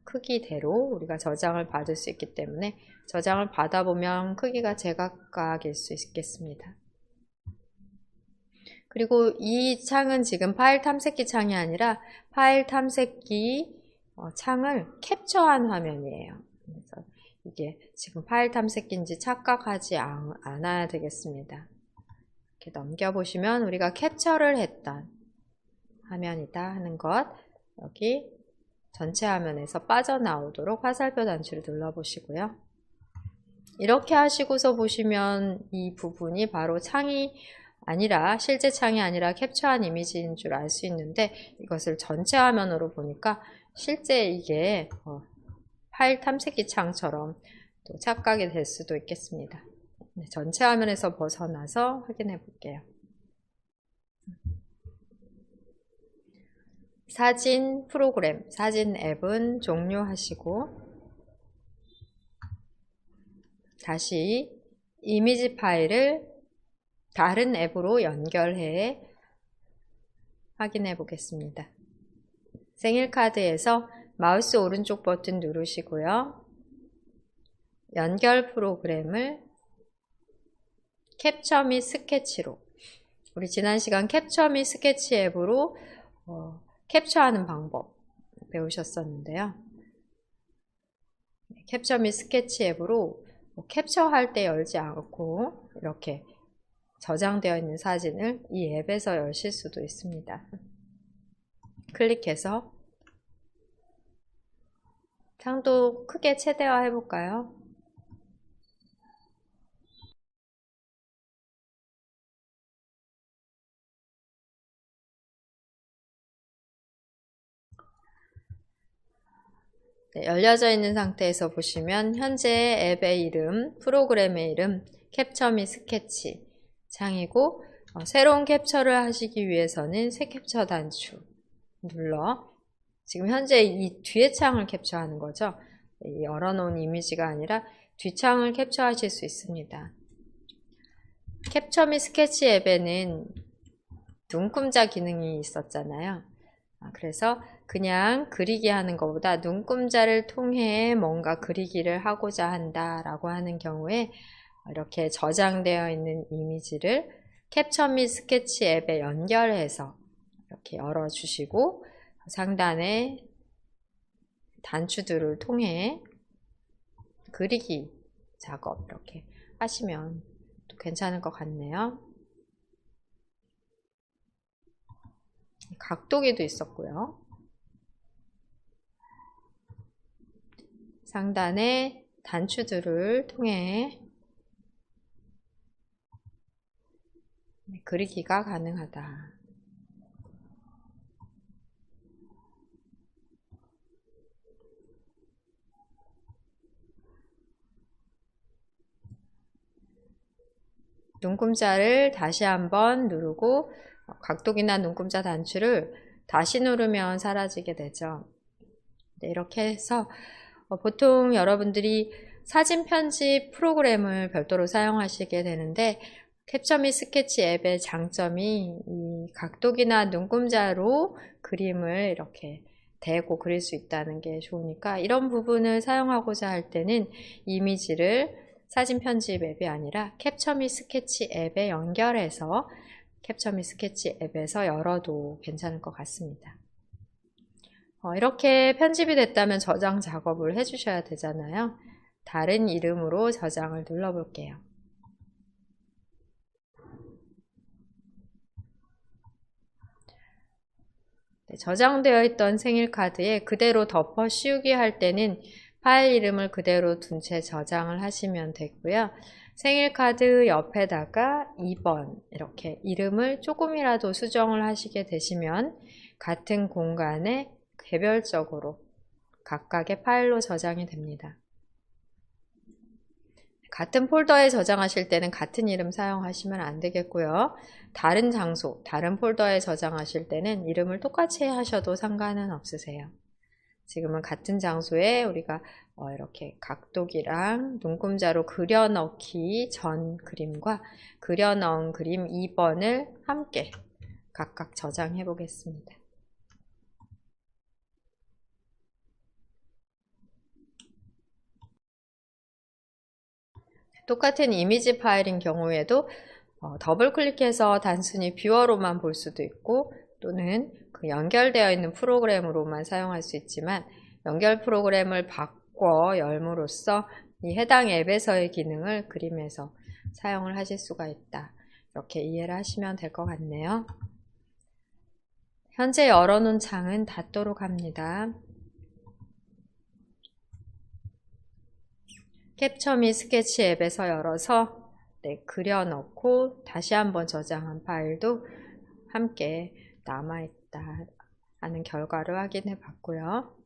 크기대로 우리가 저장을 받을 수 있기 때문에 저장을 받아보면 크기가 제각각일 수 있겠습니다. 그리고 이 창은 지금 파일 탐색기 창이 아니라 파일 탐색기 창을 캡처한 화면이에요. 그래서 이게 지금 파일 탐색기인지 착각하지 않아야 되겠습니다. 이렇게 넘겨보시면 우리가 캡처를 했던 화면이다 하는 것, 여기 전체 화면에서 빠져나오도록 화살표 단추를 눌러보시고요. 이렇게 하시고서 보시면 이 부분이 바로 창이 아니라, 실제 창이 아니라 캡처한 이미지인 줄 알 수 있는데, 이것을 전체 화면으로 보니까 실제 이게 파일 탐색기 창처럼 또 착각이 될 수도 있겠습니다. 네, 전체 화면에서 벗어나서 확인해 볼게요. 사진 프로그램, 사진 앱은 종료하시고 다시 이미지 파일을 다른 앱으로 연결해 확인해 보겠습니다. 생일카드에서 마우스 오른쪽 버튼 누르시고요. 연결 프로그램을 캡처 및 스케치로, 우리 지난 시간 캡처 및 스케치 앱으로 캡처하는 방법 배우셨었는데요. 캡처 및 스케치 앱으로 캡처할 때 열지 않고 이렇게 저장되어 있는 사진을 이 앱에서 여실 수도 있습니다. 클릭해서 창도 크게 최대화 해볼까요? 네, 열려져 있는 상태에서 보시면 현재 앱의 이름, 프로그램의 이름 캡처 및 스케치 창이고, 새로운 캡처를 하시기 위해서는 새 캡처 단추 눌러, 지금 현재 이 뒤에 창을 capture하는 거죠. 열어놓은 이미지가 아니라 뒷창을 캡처하실 수 있습니다. 캡처 및 스케치 앱에는 눈금자 기능이 있었잖아요. 그래서 그냥 그리기 하는 것보다 눈금자를 통해 뭔가 그리기를 하고자 한다라고 하는 경우에 이렇게 저장되어 있는 이미지를 캡처 및 스케치 앱에 연결해서 이렇게 열어주시고 상단에 단추들을 통해 그리기 작업 이렇게 하시면 또 괜찮을 것 같네요. 각도기도 있었고요. 상단에 단추들을 통해 그리기가 가능하다. 눈금자를 다시 한번 누르고 각도기나 눈금자 단추를 다시 누르면 사라지게 되죠. 네, 이렇게 해서 보통 여러분들이 사진 편집 프로그램을 별도로 사용하시게 되는데 캡처 및 스케치 앱의 장점이 이 각도기나 눈금자로 그림을 이렇게 대고 그릴 수 있다는 게 좋으니까 이런 부분을 사용하고자 할 때는 이미지를 사진 편집 앱이 아니라 캡처 및 스케치 앱에 연결해서 캡처 및 스케치 앱에서 열어도 괜찮을 것 같습니다. 이렇게 편집이 됐다면 저장 작업을 해주셔야 되잖아요. 다른 이름으로 저장을 눌러볼게요. 네, 저장되어 있던 생일카드에 그대로 덮어 씌우기 할 때는 파일 이름을 그대로 둔 채 저장을 하시면 되고요. 생일카드 옆에다가 2번 이렇게 이름을 조금이라도 수정을 하시게 되시면 같은 공간에 개별적으로 각각의 파일로 저장이 됩니다. 같은 폴더에 저장하실 때는 같은 이름 사용하시면 안 되겠고요. 다른 장소, 다른 폴더에 저장하실 때는 이름을 똑같이 하셔도 상관은 없으세요. 지금은 같은 장소에 우리가 이렇게 각도기랑 눈금자로 그려넣기 전 그림과 그려넣은 그림 2번을 함께 각각 저장해 보겠습니다. 똑같은 이미지 파일인 경우에도 더블 클릭해서 단순히 뷰어로만 볼 수도 있고 또는 그 연결되어 있는 프로그램으로만 사용할 수 있지만 연결 프로그램을 바꿔 열므로써 이 해당 앱에서의 기능을 그림에서 사용을 하실 수가 있다. 이렇게 이해를 하시면 될 것 같네요. 현재 열어놓은 창은 닫도록 합니다. 캡처 및 스케치 앱에서 열어서 그려넣고 다시 한번 저장한 파일도 함께 남아있다 하는 결과를 확인해 봤고요.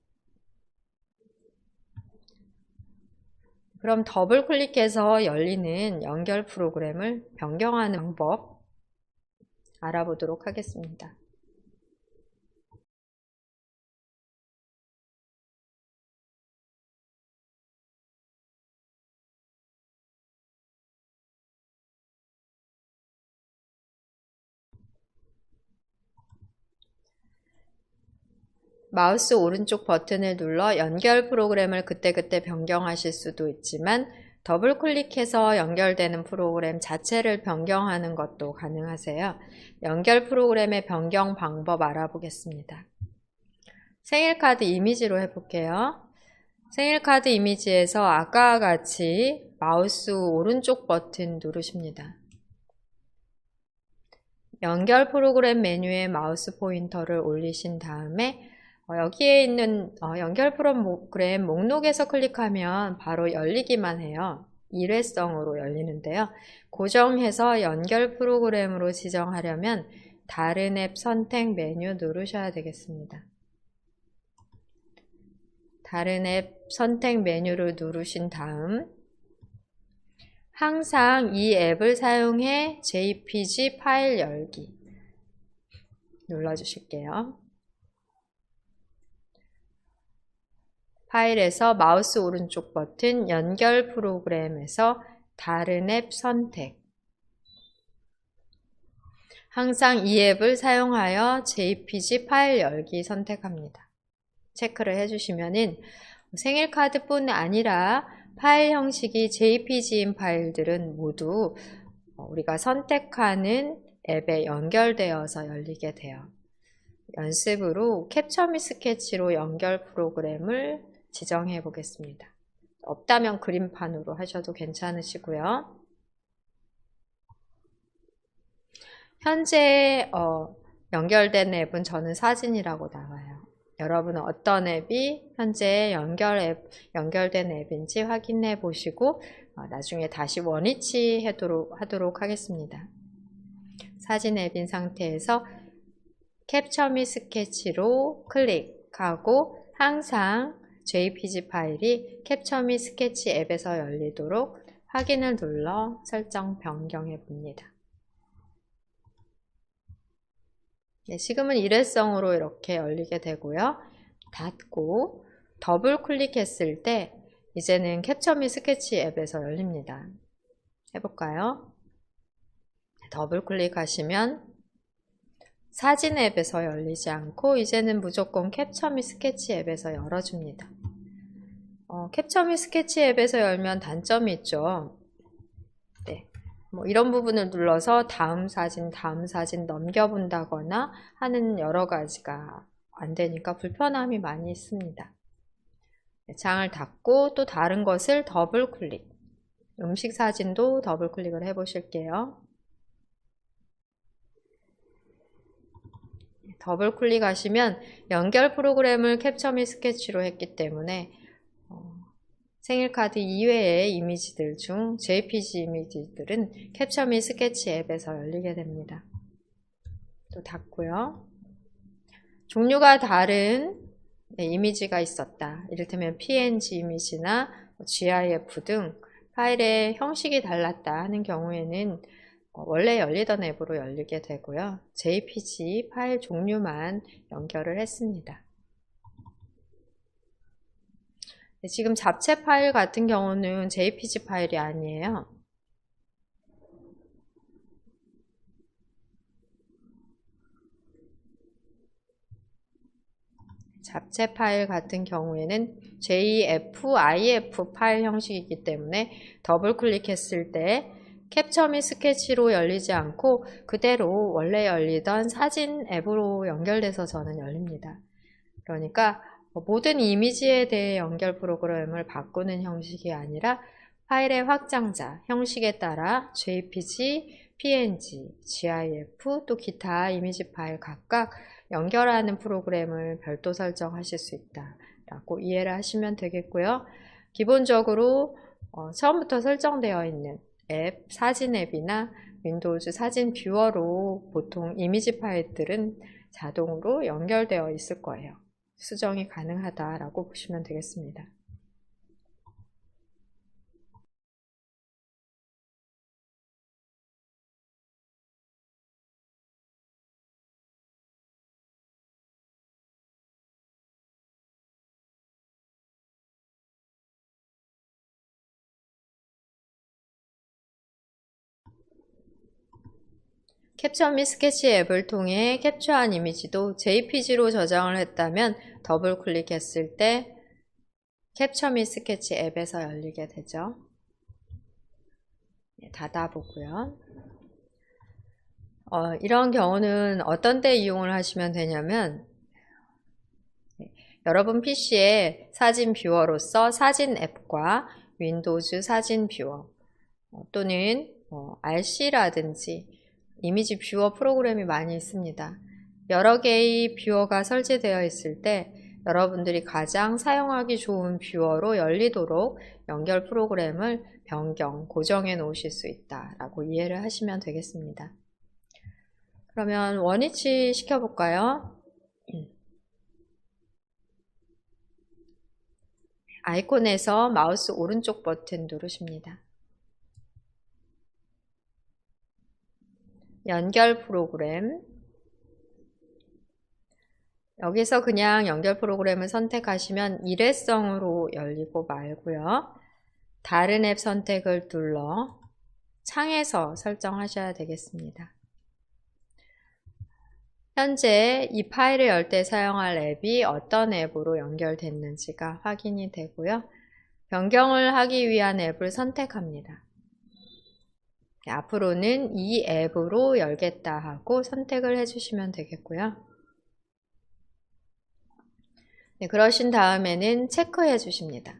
그럼 더블 클릭해서 열리는 연결 프로그램을 변경하는 방법 알아보도록 하겠습니다. 마우스 오른쪽 버튼을 눌러 연결 프로그램을 그때그때 변경하실 수도 있지만 더블 클릭해서 연결되는 프로그램 자체를 변경하는 것도 가능하세요. 연결 프로그램의 변경 방법 알아보겠습니다. 생일카드 이미지로 해볼게요. 생일카드 이미지에서 아까와 같이 마우스 오른쪽 버튼 누르십니다. 연결 프로그램 메뉴에 마우스 포인터를 올리신 다음에 여기에 있는 연결 프로그램 목록에서 클릭하면 바로 열리기만 해요. 일회성으로 열리는데요. 고정해서 연결 프로그램으로 지정하려면 다른 앱 선택 메뉴 누르셔야 되겠습니다. 다른 앱 선택 메뉴를 누르신 다음 항상 이 앱을 사용해 JPG 파일 열기 눌러주실게요. 파일에서 마우스 오른쪽 버튼 연결 프로그램에서 다른 앱 선택 항상 이 앱을 사용하여 JPG 파일 열기 선택합니다. 체크를 해주시면은 생일카드뿐 아니라 파일 형식이 JPG인 파일들은 모두 우리가 선택하는 앱에 연결되어서 열리게 돼요. 연습으로 캡처 및 스케치로 연결 프로그램을 지정해 보겠습니다. 없다면 그림판으로 하셔도 괜찮으시고요. 현재 연결된 앱은 저는 사진이라고 나와요. 여러분은 어떤 앱이 현재 연결된 앱인지 확인해 보시고 나중에 다시 원위치 하도록 하겠습니다. 사진 앱인 상태에서 캡처 및 스케치로 클릭하고 항상 JPG 파일이 캡처 및 스케치 앱에서 열리도록 확인을 눌러 설정 변경해 봅니다. 네, 지금은 일회성으로 이렇게 열리게 되고요. 닫고 더블 클릭했을 때 이제는 캡처 미 스케치 앱에서 열립니다. 해볼까요? 더블 클릭하시면 사진 앱에서 열리지 않고 이제는 무조건 캡처 미 스케치 앱에서 열어줍니다. 캡처 미 스케치 앱에서 열면 단점이 있죠. 네, 뭐 이런 부분을 눌러서 다음 사진 넘겨본다거나 하는 여러 가지가 안 되니까 불편함이 많이 있습니다. 네, 장을 닫고 또 다른 것을 더블 클릭. 음식 사진도 더블 클릭을 해 보실게요. 더블 클릭하시면 연결 프로그램을 캡처 미 스케치로 했기 때문에 생일카드 이외의 이미지들 중 JPG 이미지들은 캡처 미 스케치 앱에서 열리게 됩니다. 또 닫고요. 종류가 다른 이미지가 있었다. 이를테면 PNG 이미지나 GIF 등 파일의 형식이 달랐다 하는 경우에는 원래 열리던 앱으로 열리게 되고요. JPG 파일 종류만 연결을 했습니다. 지금 잡채 파일 같은 경우는 JPG 파일이 아니에요. 잡채 파일 같은 경우에는 JF-IF 파일 형식이기 때문에 더블 클릭했을 때 캡처 미 스케치로 열리지 않고 그대로 원래 열리던 사진 앱으로 연결돼서 저는 열립니다. 그러니까 모든 이미지에 대해 연결 프로그램을 바꾸는 형식이 아니라 파일의 확장자, 형식에 따라 JPG, PNG, GIF, 또 기타 이미지 파일 각각 연결하는 프로그램을 별도 설정하실 수 있다 라고 이해를 하시면 되겠고요. 기본적으로 처음부터 설정되어 있는 앱, 사진 앱이나 윈도우즈 사진 뷰어로 보통 이미지 파일들은 자동으로 연결되어 있을 거예요. 수정이 가능하다라고 보시면 되겠습니다. 캡처 미 스케치 앱을 통해 캡처한 이미지도 JPG로 저장을 했다면 더블 클릭했을 때 캡처 미 스케치 앱에서 열리게 되죠. 닫아보고요. 이런 경우는 어떤 때 이용을 하시면 되냐면 여러분 PC에 사진 뷰어로서 사진 앱과 윈도우즈 사진 뷰어 또는 RC라든지 이미지 뷰어 프로그램이 많이 있습니다. 여러 개의 뷰어가 설치되어 있을 때 여러분들이 가장 사용하기 좋은 뷰어로 열리도록 연결 프로그램을 변경, 고정해 놓으실 수 있다라고 이해를 하시면 되겠습니다. 그러면 원위치 시켜볼까요? 아이콘에서 마우스 오른쪽 버튼 누르십니다. 연결 프로그램. 여기서 그냥 연결 프로그램을 선택하시면 일회성으로 열리고 말고요. 다른 앱 선택을 눌러 창에서 설정하셔야 되겠습니다. 현재 이 파일을 열 때 사용할 앱이 어떤 앱으로 연결됐는지가 확인이 되고요. 변경을 하기 위한 앱을 선택합니다. 앞으로는 이 앱으로 열겠다 하고 선택을 해주시면 되겠고요. 네, 그러신 다음에는 체크해 주십니다.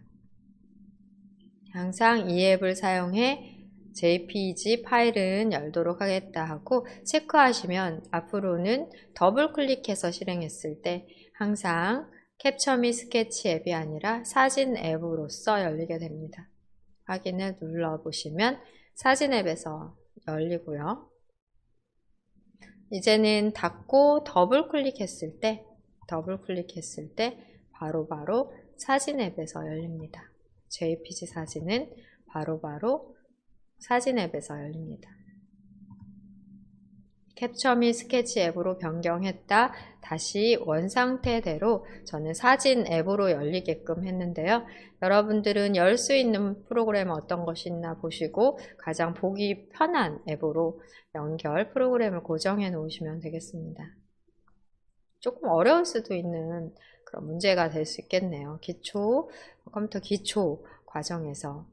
항상 이 앱을 사용해 JPG 파일은 열도록 하겠다 하고 체크하시면 앞으로는 더블 클릭해서 실행했을 때 항상 캡처 미 스케치 앱이 아니라 사진 앱으로서 열리게 됩니다. 확인을 눌러보시면 사진 앱에서 열리고요. 이제는 닫고 더블 클릭했을 때 바로바로 사진 앱에서 열립니다. JPG 사진은 바로바로 사진 앱에서 열립니다. 캡처 및 스케치 앱으로 변경했다. 다시 원상태대로 저는 사진 앱으로 열리게끔 했는데요. 여러분들은 열 수 있는 프로그램 어떤 것이 있나 보시고 가장 보기 편한 앱으로 연결 프로그램을 고정해 놓으시면 되겠습니다. 조금 어려울 수도 있는 그런 문제가 될 수 있겠네요. 컴퓨터 기초 과정에서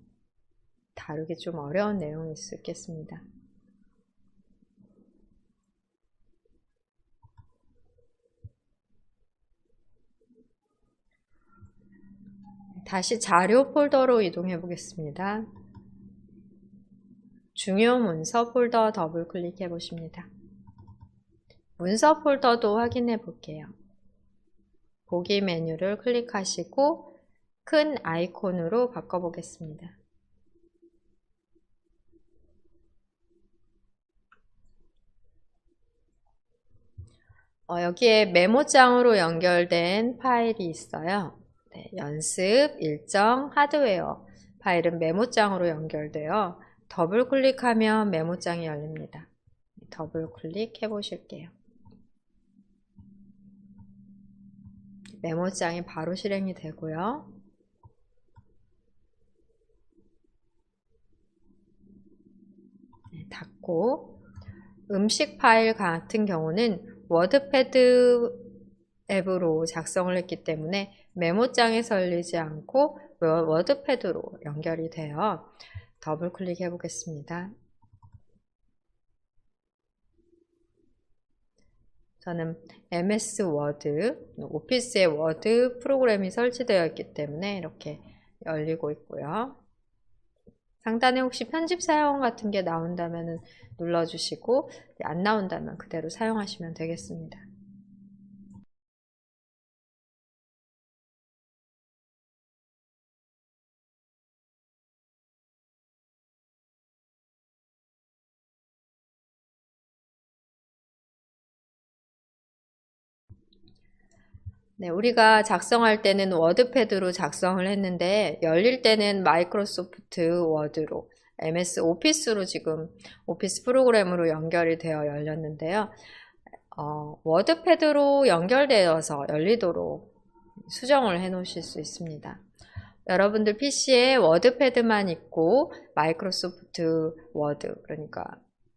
다루기 좀 어려운 내용일 수 있겠습니다. 다시 자료 폴더로 이동해 보겠습니다. 중요 문서 폴더 더블 클릭해 보십니다. 문서 폴더도 확인해 볼게요. 보기 메뉴를 클릭하시고 큰 아이콘으로 바꿔 보겠습니다. 여기에 메모장으로 연결된 파일이 있어요. 네, 연습 일정 하드웨어 파일은 메모장으로 연결되어 더블 클릭하면 메모장이 열립니다. 더블 클릭해 보실게요. 메모장이 바로 실행이 되고요. 네, 닫고 음식 파일 같은 경우는 워드패드 앱으로 작성을 했기 때문에 메모장에서 열리지 않고 워드패드로 연결이 되어 더블 클릭해 보겠습니다. 저는 MS 워드, 오피스의 워드 프로그램이 설치되어 있기 때문에 이렇게 열리고 있고요. 상단에 혹시 편집 사용 같은 게 나온다면 눌러주시고 안 나온다면 그대로 사용하시면 되겠습니다. 네, 우리가 작성할 때는 워드패드로 작성을 했는데 열릴 때는 마이크로소프트 워드로 MS 오피스로 지금 오피스 프로그램으로 연결이 되어 열렸는데요. 워드패드로 연결되어서 열리도록 수정을 해 놓으실 수 있습니다. 여러분들 PC에 워드패드만 있고 마이크로소프트 워드, 그러니까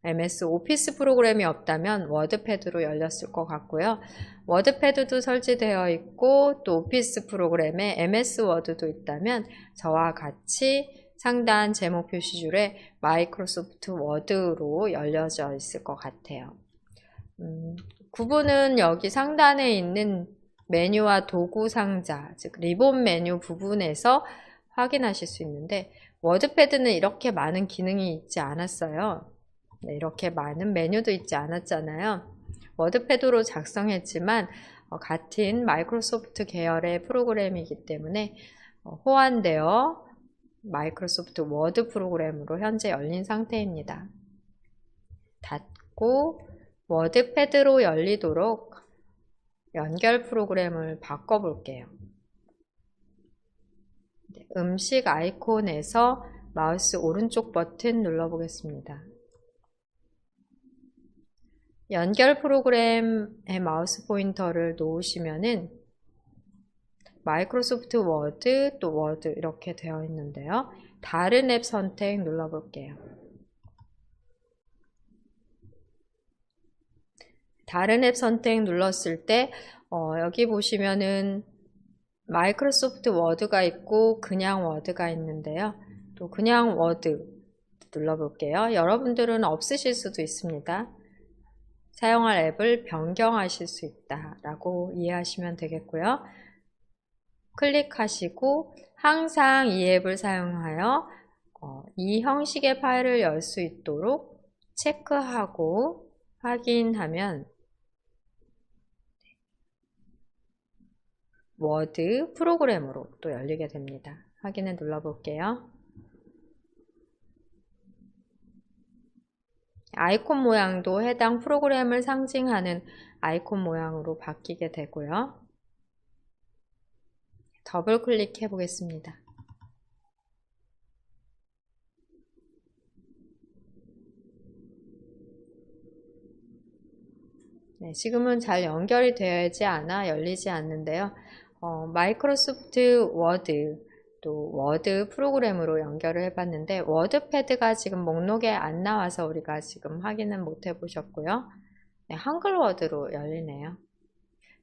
MS 오피스 프로그램이 없다면 워드패드로 열렸을 것 같고요. 워드패드도 설치되어 있고 또 오피스 프로그램에 MS 워드도 있다면 저와 같이 상단 제목 표시줄에 마이크로소프트 워드로 열려져 있을 것 같아요. 구분은 여기 상단에 있는 메뉴와 도구 상자, 즉 리본 메뉴 부분에서 확인하실 수 있는데 워드패드는 이렇게 많은 기능이 있지 않았어요. 네, 이렇게 많은 메뉴도 있지 않았잖아요. 워드패드로 작성했지만 같은 마이크로소프트 계열의 프로그램이기 때문에 호환되어 마이크로소프트 워드 프로그램으로 현재 열린 상태입니다. 닫고 워드패드로 열리도록 연결 프로그램을 바꿔볼게요. 음식 아이콘에서 마우스 오른쪽 버튼 눌러보겠습니다. 연결 프로그램에 마우스 포인터를 놓으시면은 마이크로소프트 워드 또 워드 이렇게 되어 있는데요. 다른 앱 선택 눌러볼게요. 다른 앱 선택 눌렀을 때 여기 보시면은 마이크로소프트 워드가 있고 그냥 워드가 있는데요. 또 그냥 워드 눌러볼게요. 여러분들은 없으실 수도 있습니다. 사용할 앱을 변경하실 수 있다라고 이해하시면 되겠고요. 클릭하시고 항상 이 앱을 사용하여 이 형식의 파일을 열 수 있도록 체크하고 확인하면 워드 프로그램으로 또 열리게 됩니다. 확인을 눌러볼게요. 아이콘 모양도 해당 프로그램을 상징하는 아이콘 모양으로 바뀌게 되고요. 더블 클릭해 보겠습니다. 네, 지금은 잘 연결이 되지 않아 열리지 않는데요. 마이크로소프트 워드, 또 워드 프로그램으로 연결을 해봤는데 워드패드가 지금 목록에 안 나와서 우리가 지금 확인은 못 해보셨고요. 네, 한글 워드로 열리네요.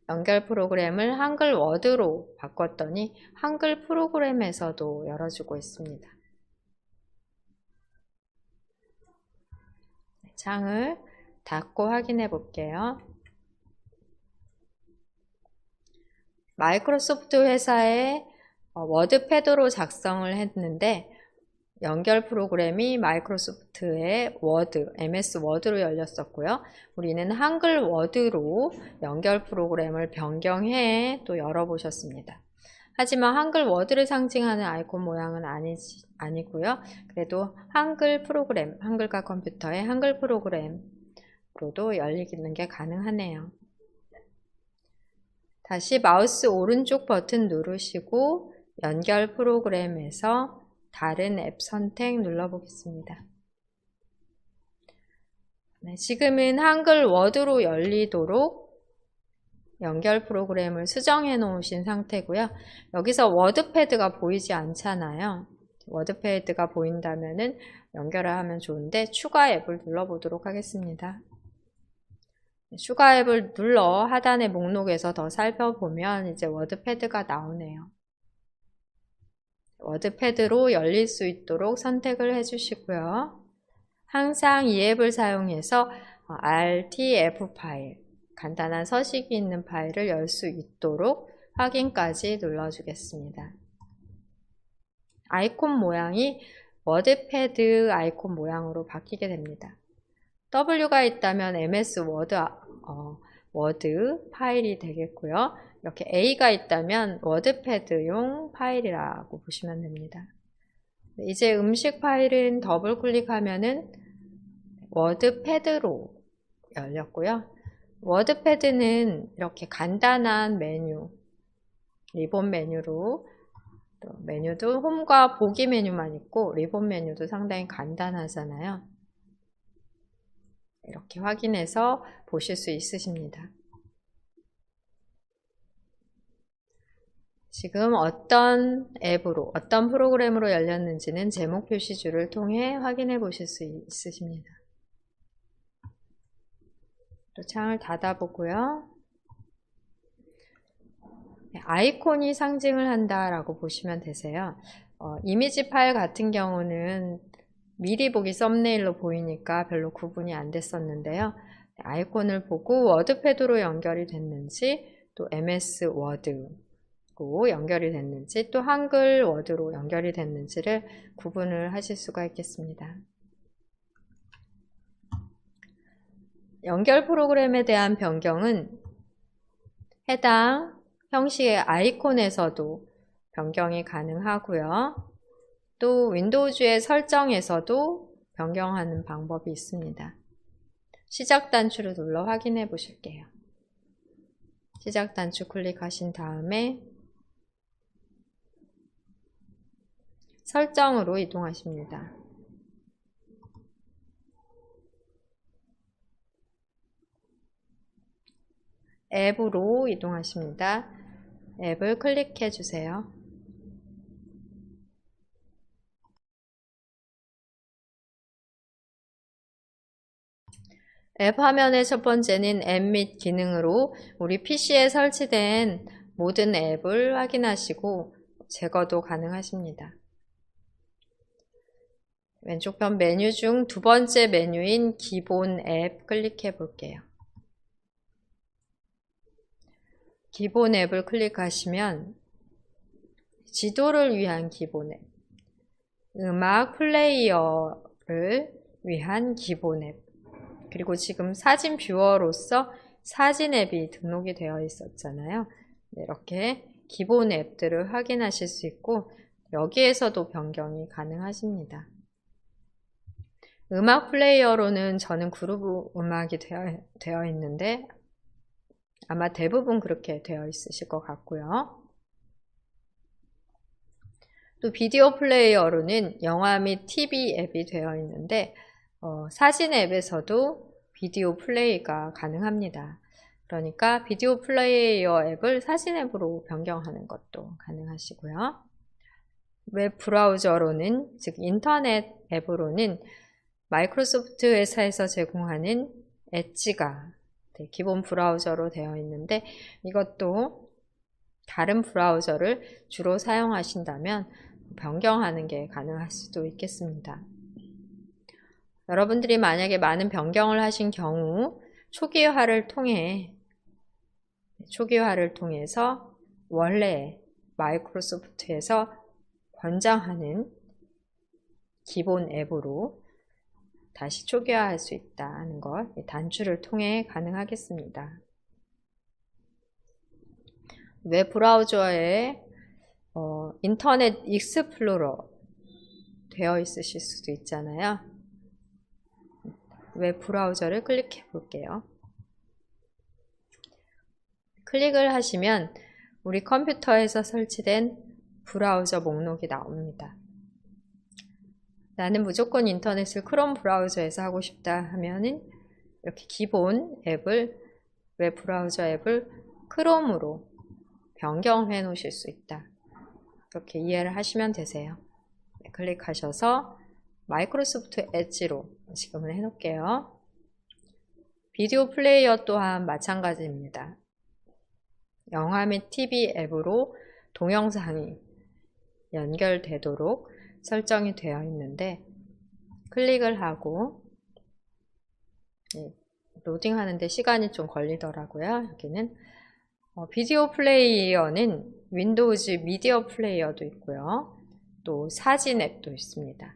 연결 프로그램을 한글 워드로 바꿨더니 한글 프로그램에서도 열어주고 있습니다. 창을 닫고 확인해 볼게요. 마이크로소프트 회사의 워드패드로 작성을 했는데 연결 프로그램이 마이크로소프트의 워드, MS 워드로 열렸었고요. 우리는 한글 워드로 연결 프로그램을 변경해 또 열어보셨습니다. 하지만 한글 워드를 상징하는 아이콘 모양은 아니고요. 그래도 한글 프로그램, 한글과 컴퓨터의 한글 프로그램으로도 열리는 게 가능하네요. 다시 마우스 오른쪽 버튼 누르시고 연결 프로그램에서 다른 앱 선택 눌러보겠습니다. 네, 지금은 한글 워드로 열리도록 연결 프로그램을 수정해 놓으신 상태고요. 여기서 워드패드가 보이지 않잖아요. 워드패드가 보인다면은 연결을 하면 좋은데 추가 앱을 눌러보도록 하겠습니다. 추가 앱을 눌러 하단의 목록에서 더 살펴보면 이제 워드패드가 나오네요. 워드패드로 열릴 수 있도록 선택을 해주시고요. 항상 이 앱을 사용해서 RTF 파일, 간단한 서식이 있는 파일을 열 수 있도록 확인까지 눌러주겠습니다. 아이콘 모양이 워드패드 아이콘 모양으로 바뀌게 됩니다. W가 있다면 MS 워드 파일이 되겠고요. 이렇게 A가 있다면 워드패드용 파일이라고 보시면 됩니다. 이제 음식 파일은 더블 클릭하면은 워드패드로 열렸고요. 워드패드는 이렇게 간단한 메뉴, 리본 메뉴로 또 메뉴도 홈과 보기 메뉴만 있고 리본 메뉴도 상당히 간단하잖아요. 이렇게 확인해서 보실 수 있으십니다. 지금 어떤 앱으로, 어떤 프로그램으로 열렸는지는 제목 표시줄을 통해 확인해 보실 수 있으십니다. 또 창을 닫아보고요. 아이콘이 상징을 한다라고 보시면 되세요. 이미지 파일 같은 경우는 미리 보기 썸네일로 보이니까 별로 구분이 안 됐었는데요. 아이콘을 보고 워드패드로 연결이 됐는지, 또 MS 워드로 연결이 됐는지, 또 한글 워드로 연결이 됐는지를 구분을 하실 수가 있겠습니다. 연결 프로그램에 대한 변경은 해당 형식의 아이콘에서도 변경이 가능하고요. 또 윈도우즈의 설정에서도 변경하는 방법이 있습니다. 시작 단추를 눌러 확인해 보실게요. 시작 단추 클릭하신 다음에 설정으로 이동하십니다. 앱으로 이동하십니다. 앱을 클릭해 주세요. 앱 화면의 첫 번째는 앱 및 기능으로 우리 PC에 설치된 모든 앱을 확인하시고 제거도 가능하십니다. 왼쪽편 메뉴 중 두 번째 메뉴인 기본 앱 클릭해 볼게요. 기본 앱을 클릭하시면 지도를 위한 기본 앱, 음악 플레이어를 위한 기본 앱, 그리고 지금 사진 뷰어로서 사진 앱이 등록이 되어 있었잖아요. 이렇게 기본 앱들을 확인하실 수 있고 여기에서도 변경이 가능하십니다. 음악 플레이어로는 저는 그루브 음악이 되어 있는데 아마 대부분 그렇게 되어 있으실 것 같고요. 또 비디오 플레이어로는 영화 및 TV 앱이 되어 있는데 사진 앱에서도 비디오 플레이가 가능합니다. 그러니까 비디오 플레이어 앱을 사진 앱으로 변경하는 것도 가능하시고요. 웹 브라우저로는, 즉 인터넷 앱으로는 마이크로소프트 회사에서 제공하는 엣지가 기본 브라우저로 되어 있는데, 이것도 다른 브라우저를 주로 사용하신다면 변경하는 게 가능할 수도 있겠습니다. 여러분들이 만약에 많은 변경을 하신 경우 초기화를 통해서 원래 마이크로소프트에서 권장하는 기본 앱으로 다시 초기화할 수 있다는 것, 단추를 통해 가능하겠습니다. 웹 브라우저에 인터넷 익스플로러 되어 있으실 수도 있잖아요. 웹 브라우저를 클릭해 볼게요. 클릭을 하시면 우리 컴퓨터에서 설치된 브라우저 목록이 나옵니다. 나는 무조건 인터넷을 크롬 브라우저에서 하고 싶다 하면은 이렇게 기본 앱을, 웹 브라우저 앱을 크롬으로 변경해 놓으실 수 있다. 그렇게 이해를 하시면 되세요. 네, 클릭하셔서 마이크로소프트 엣지로 지금은 해놓을게요. 비디오 플레이어 또한 마찬가지입니다. 영화 및 TV 앱으로 동영상이 연결되도록 설정이 되어 있는데, 클릭을 하고 로딩하는데 시간이 좀 걸리더라고요. 여기는 비디오 플레이어는 윈도우즈 미디어 플레이어도 있고요. 또 사진 앱도 있습니다.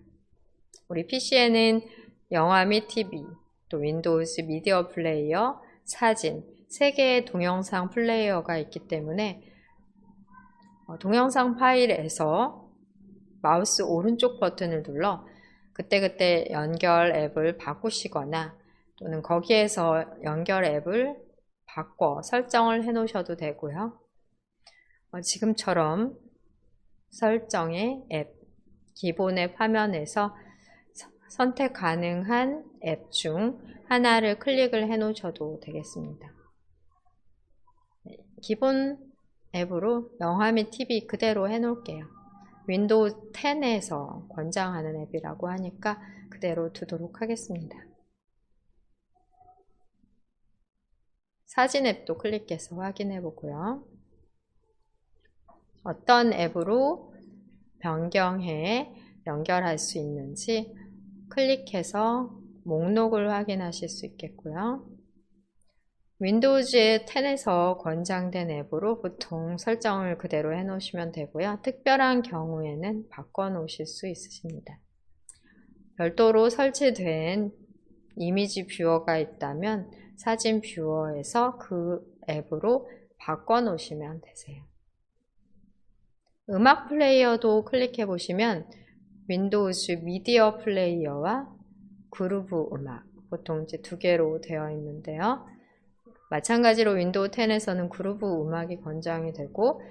우리 PC에는 영화 및 TV, 또 윈도우즈 미디어 플레이어, 사진, 3개의 동영상 플레이어가 있기 때문에 동영상 파일에서 마우스 오른쪽 버튼을 눌러 그때그때 연결 앱을 바꾸시거나 또는 거기에서 연결 앱을 바꿔 설정을 해 놓으셔도 되고요. 지금처럼 설정의 앱, 기본 앱 화면에서 선택 가능한 앱 중 하나를 클릭을 해 놓으셔도 되겠습니다. 기본 앱으로 영화 및 TV 그대로 해 놓을게요. 윈도우 10에서 권장하는 앱이라고 하니까 그대로 두도록 하겠습니다. 사진 앱도 클릭해서 확인해 보고요. 어떤 앱으로 변경해 연결할 수 있는지 클릭해서 목록을 확인하실 수 있겠고요. 윈도우즈 10에서 권장된 앱으로 보통 설정을 그대로 해 놓으시면 되고요. 특별한 경우에는 바꿔 놓으실 수 있으십니다. 별도로 설치된 이미지 뷰어가 있다면 사진 뷰어에서 그 앱으로 바꿔 놓으시면 되세요. 음악 플레이어도 클릭해 보시면 윈도우즈 미디어 플레이어와 그루브 음악, 보통 이제 2개로 되어 있는데요. 마찬가지로 윈도우 10에서는 그루브 음악이 권장이 되고,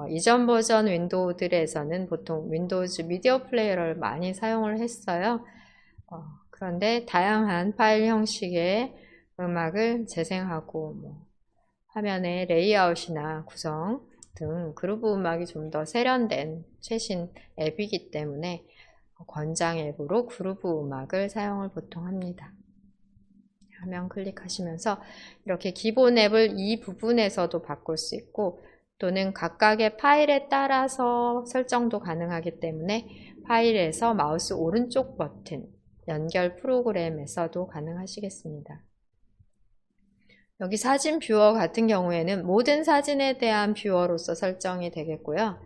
이전 버전 윈도우들에서는 보통 윈도우즈 미디어 플레이어를 많이 사용을 했어요. 그런데 다양한 파일 형식의 음악을 재생하고 화면의 레이아웃이나 구성 등 그루브 음악이 좀 더 세련된 최신 앱이기 때문에 권장 앱으로 그루브 음악을 사용을 보통 합니다. 화면 클릭하시면서 이렇게 기본 앱을 이 부분에서도 바꿀 수 있고, 또는 각각의 파일에 따라서 설정도 가능하기 때문에 파일에서 마우스 오른쪽 버튼 연결 프로그램에서도 가능하시겠습니다. 여기 사진 뷰어 같은 경우에는 모든 사진에 대한 뷰어로서 설정이 되겠고요.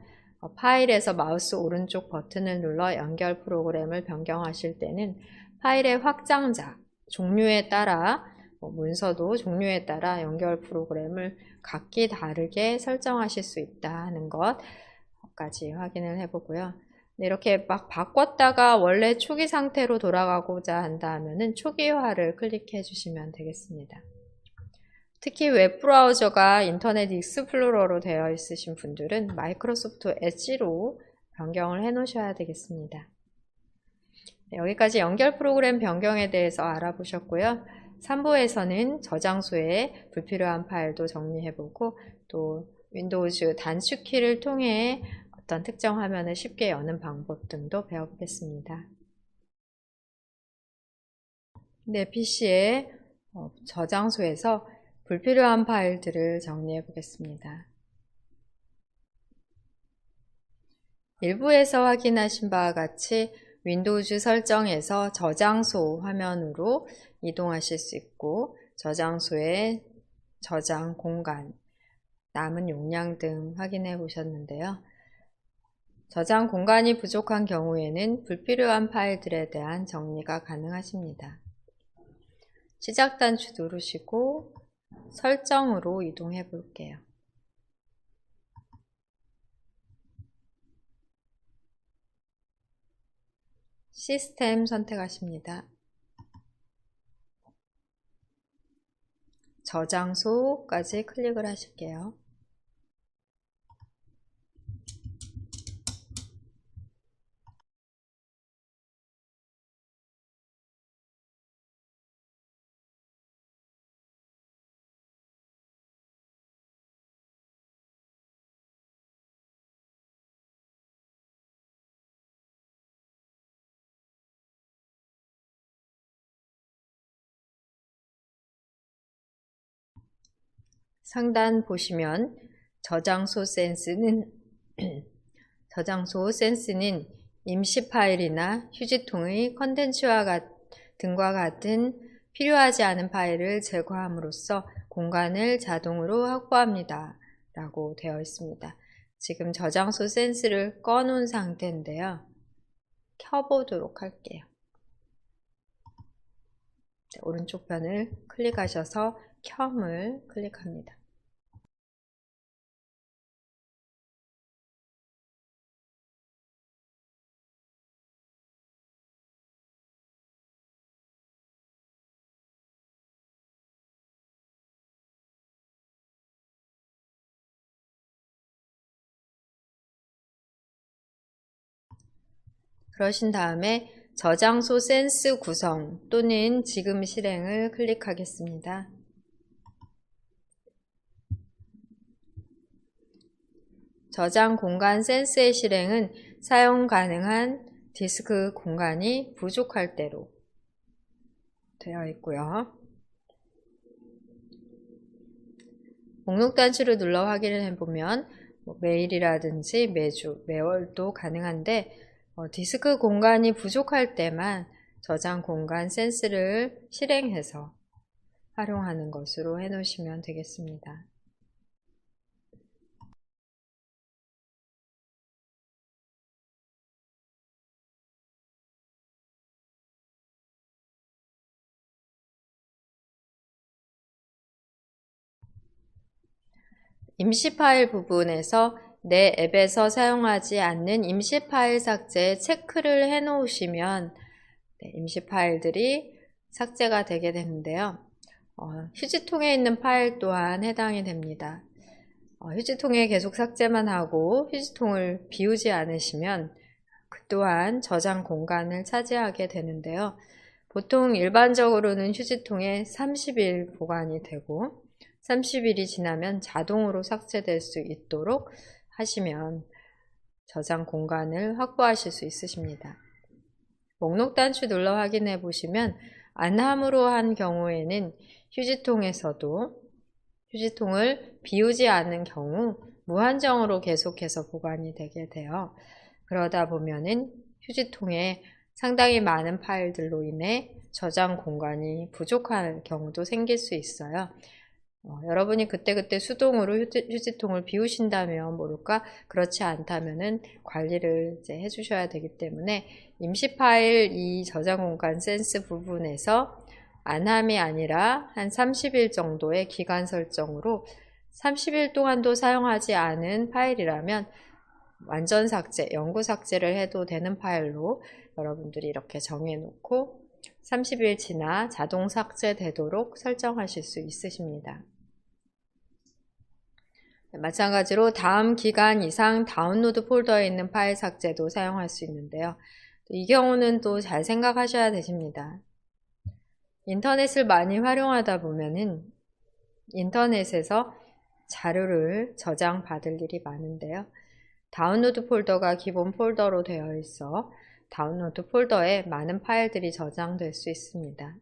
파일에서 마우스 오른쪽 버튼을 눌러 연결 프로그램을 변경하실 때는 파일의 확장자, 종류에 따라 문서도 종류에 따라 연결 프로그램을 각기 다르게 설정하실 수 있다는 것까지 확인을 해보고요. 이렇게 막 바꿨다가 원래 초기 상태로 돌아가고자 한다 하면은 초기화를 클릭해 주시면 되겠습니다. 특히 웹 브라우저가 인터넷 익스플로러로 되어 있으신 분들은 마이크로소프트 엣지로 변경을 해 놓으셔야 되겠습니다. 네, 여기까지 연결 프로그램 변경에 대해서 알아보셨고요. 3부에서는 저장소에 불필요한 파일도 정리해보고 또 윈도우즈 단축키를 통해 어떤 특정 화면을 쉽게 여는 방법 등도 배워보겠습니다. 내 PC의 저장소에서 불필요한 파일들을 정리해 보겠습니다. 일부에서 확인하신 바와 같이 윈도우즈 설정에서 저장소 화면으로 이동하실 수 있고 저장소의 저장 공간, 남은 용량 등 확인해 보셨는데요. 저장 공간이 부족한 경우에는 불필요한 파일들에 대한 정리가 가능하십니다. 시작 단추 누르시고 설정으로 이동해 볼게요. 시스템 선택하십니다. 저장소까지 클릭을 하실게요. 상단 보시면 저장소 센스는 임시 파일이나 휴지통의 컨텐츠와 등과 같은 필요하지 않은 파일을 제거함으로써 공간을 자동으로 확보합니다. 라고 되어 있습니다. 지금 저장소 센스를 꺼놓은 상태인데요. 켜보도록 할게요. 오른쪽 편을 클릭하셔서 켬을 클릭합니다. 그러신 다음에 저장소 센스 구성 또는 지금 실행을 클릭하겠습니다. 저장 공간 센스의 실행은 사용 가능한 디스크 공간이 부족할 때로 되어 있고요. 목록 단추를 눌러 확인을 해보면 매일이라든지 매주, 매월도 가능한데 디스크 공간이 부족할 때만 저장 공간 센스를 실행해서 활용하는 것으로 해놓으시면 되겠습니다. 임시 파일 부분에서 내 앱에서 사용하지 않는 임시 파일 삭제에 체크를 해 놓으시면 임시 파일들이 삭제가 되게 되는데요. 휴지통에 있는 파일 또한 해당이 됩니다. 휴지통에 계속 삭제만 하고 휴지통을 비우지 않으시면 그 또한 저장 공간을 차지하게 되는데요. 보통 일반적으로는 휴지통에 30일 보관이 되고 30일이 지나면 자동으로 삭제될 수 있도록 하시면 저장 공간을 확보하실 수 있으십니다. 목록 단추 눌러 확인해 보시면 안함으로 한 경우에는 휴지통에서도 휴지통을 비우지 않는 경우 무한정으로 계속해서 보관이 되게 돼요. 그러다 보면은 휴지통에 상당히 많은 파일들로 인해 저장 공간이 부족한 경우도 생길 수 있어요. 여러분이 그때그때 수동으로 휴지통을 비우신다면 모를까 그렇지 않다면은 관리를 이제 해주셔야 되기 때문에 임시 파일 이 저장 공간 센스 부분에서 안함이 아니라 한 30일 정도의 기간 설정으로 30일 동안도 사용하지 않은 파일이라면 완전 삭제, 영구 삭제를 해도 되는 파일로 여러분들이 이렇게 정해 놓고 30일 지나 자동 삭제되도록 설정하실 수 있으십니다. 마찬가지로 다음 기간 이상 다운로드 폴더에 있는 파일 삭제도 사용할 수 있는데요. 이 경우는 또 잘 생각하셔야 되십니다. 인터넷을 많이 활용하다 보면은 인터넷에서 자료를 저장받을 일이 많은데요. 다운로드 폴더가 기본 폴더로 되어 있어 다운로드 폴더에 많은 파일들이 저장될 수 있습니다.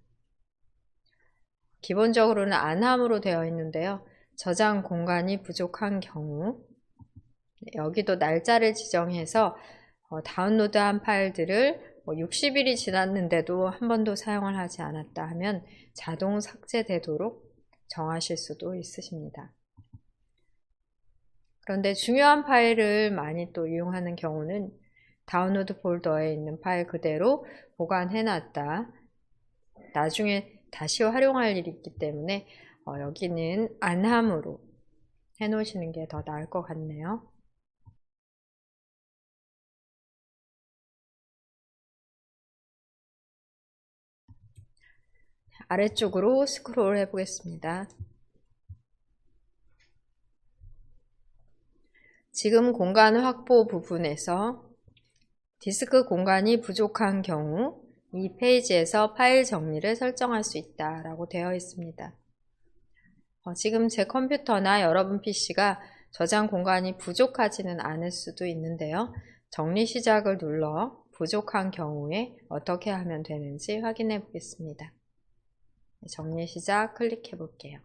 기본적으로는 안함으로 되어 있는데요. 저장 공간이 부족한 경우 여기도 날짜를 지정해서 다운로드한 파일들을 60일이 지났는데도 한 번도 사용을 하지 않았다 하면 자동 삭제되도록 정하실 수도 있으십니다. 그런데 중요한 파일을 많이 또 이용하는 경우는 다운로드 폴더에 있는 파일 그대로 보관해놨다. 나중에 다시 활용할 일이 있기 때문에 여기는 안함으로 해놓으시는 게 더 나을 것 같네요. 아래쪽으로 스크롤 해보겠습니다. 지금 공간 확보 부분에서 디스크 공간이 부족한 경우 이 페이지에서 파일 정리를 설정할 수 있다라고 되어 있습니다. 지금 제 컴퓨터나 여러분 PC가 저장 공간이 부족하지는 않을 수도 있는데요. 정리 시작을 눌러 부족한 경우에 어떻게 하면 되는지 확인해 보겠습니다. 정리 시작 클릭해 볼게요.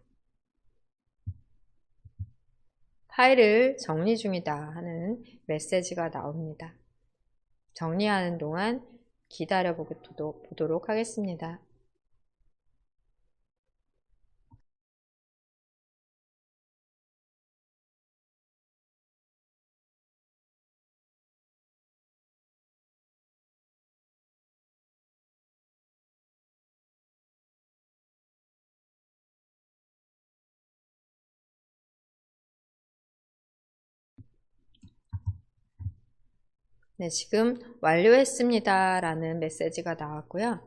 파일을 정리 중이다 하는 메시지가 나옵니다. 정리하는 동안 기다려 보도록 하겠습니다. 네, 지금 완료했습니다 라는 메시지가 나왔고요.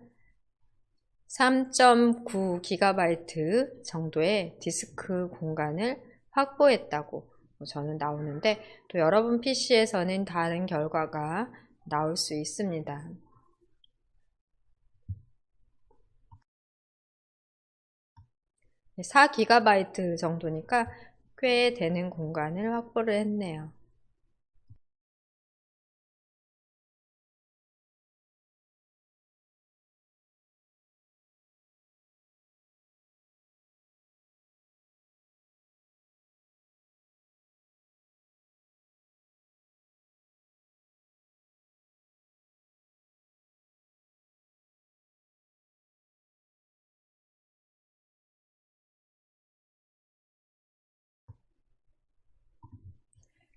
3.9GB 정도의 디스크 공간을 확보했다고 저는 나오는데 또 여러분 PC에서는 다른 결과가 나올 수 있습니다. 4GB 정도니까 꽤 되는 공간을 확보를 했네요.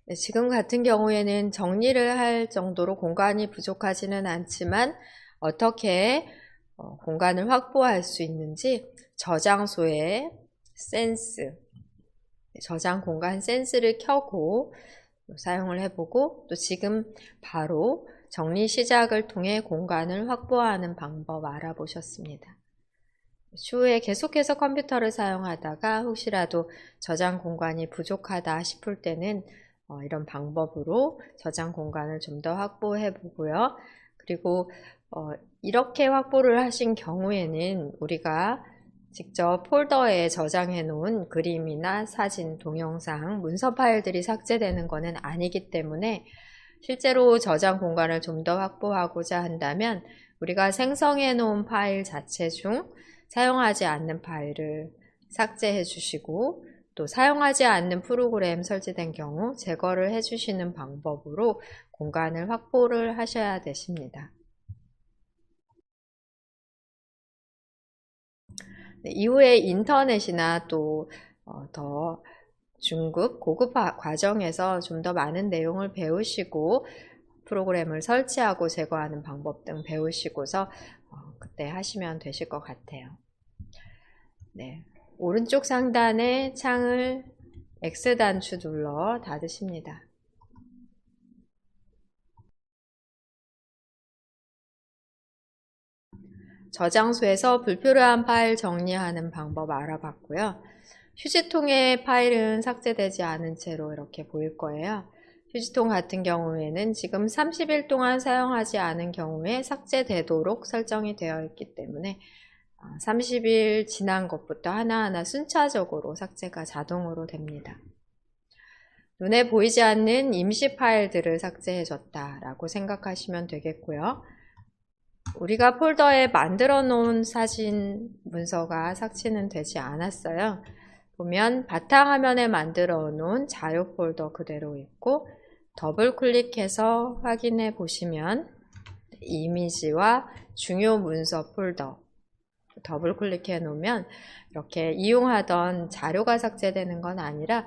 네, 지금 같은 경우에는 정리를 할 정도로 공간이 부족하지는 않지만 어떻게 공간을 확보할 수 있는지 저장소에 센스, 저장 공간 센스를 켜고 사용을 해보고 또 지금 바로 정리 시작을 통해 공간을 확보하는 방법 알아보셨습니다. 추후에 계속해서 컴퓨터를 사용하다가 혹시라도 저장 공간이 부족하다 싶을 때는 이런 방법으로 저장 공간을 좀 더 확보해 보고요. 그리고 이렇게 확보를 하신 경우에는 우리가 직접 폴더에 저장해 놓은 그림이나 사진, 동영상, 문서 파일들이 삭제되는 것은 아니기 때문에 실제로 저장 공간을 좀 더 확보하고자 한다면 우리가 생성해 놓은 파일 자체 중 사용하지 않는 파일을 삭제해 주시고 또 사용하지 않는 프로그램 설치된 경우 제거를 해 주시는 방법으로 공간을 확보를 하셔야 되십니다. 네, 이후에 인터넷이나 또 더 중급, 고급 과정에서 좀 더 많은 내용을 배우시고 프로그램을 설치하고 제거하는 방법 등 배우시고서 그때 하시면 되실 것 같아요. 네, 오른쪽 상단에 창을 X 단추 눌러 닫으십니다. 저장소에서 불필요한 파일 정리하는 방법 알아봤고요. 휴지통의 파일은 삭제되지 않은 채로 이렇게 보일 거예요. 휴지통 같은 경우에는 지금 30일 동안 사용하지 않은 경우에 삭제되도록 설정이 되어 있기 때문에 30일 지난 것부터 하나하나 순차적으로 삭제가 자동으로 됩니다. 눈에 보이지 않는 임시 파일들을 삭제해줬다라고 생각하시면 되겠고요. 우리가 폴더에 만들어 놓은 사진 문서가 삭제는 되지 않았어요. 보면 바탕화면에 만들어 놓은 자료 폴더 그대로 있고, 더블 클릭해서 확인해 보시면 이미지와 중요 문서 폴더 더블 클릭해 놓으면 이렇게 이용하던 자료가 삭제되는 건 아니라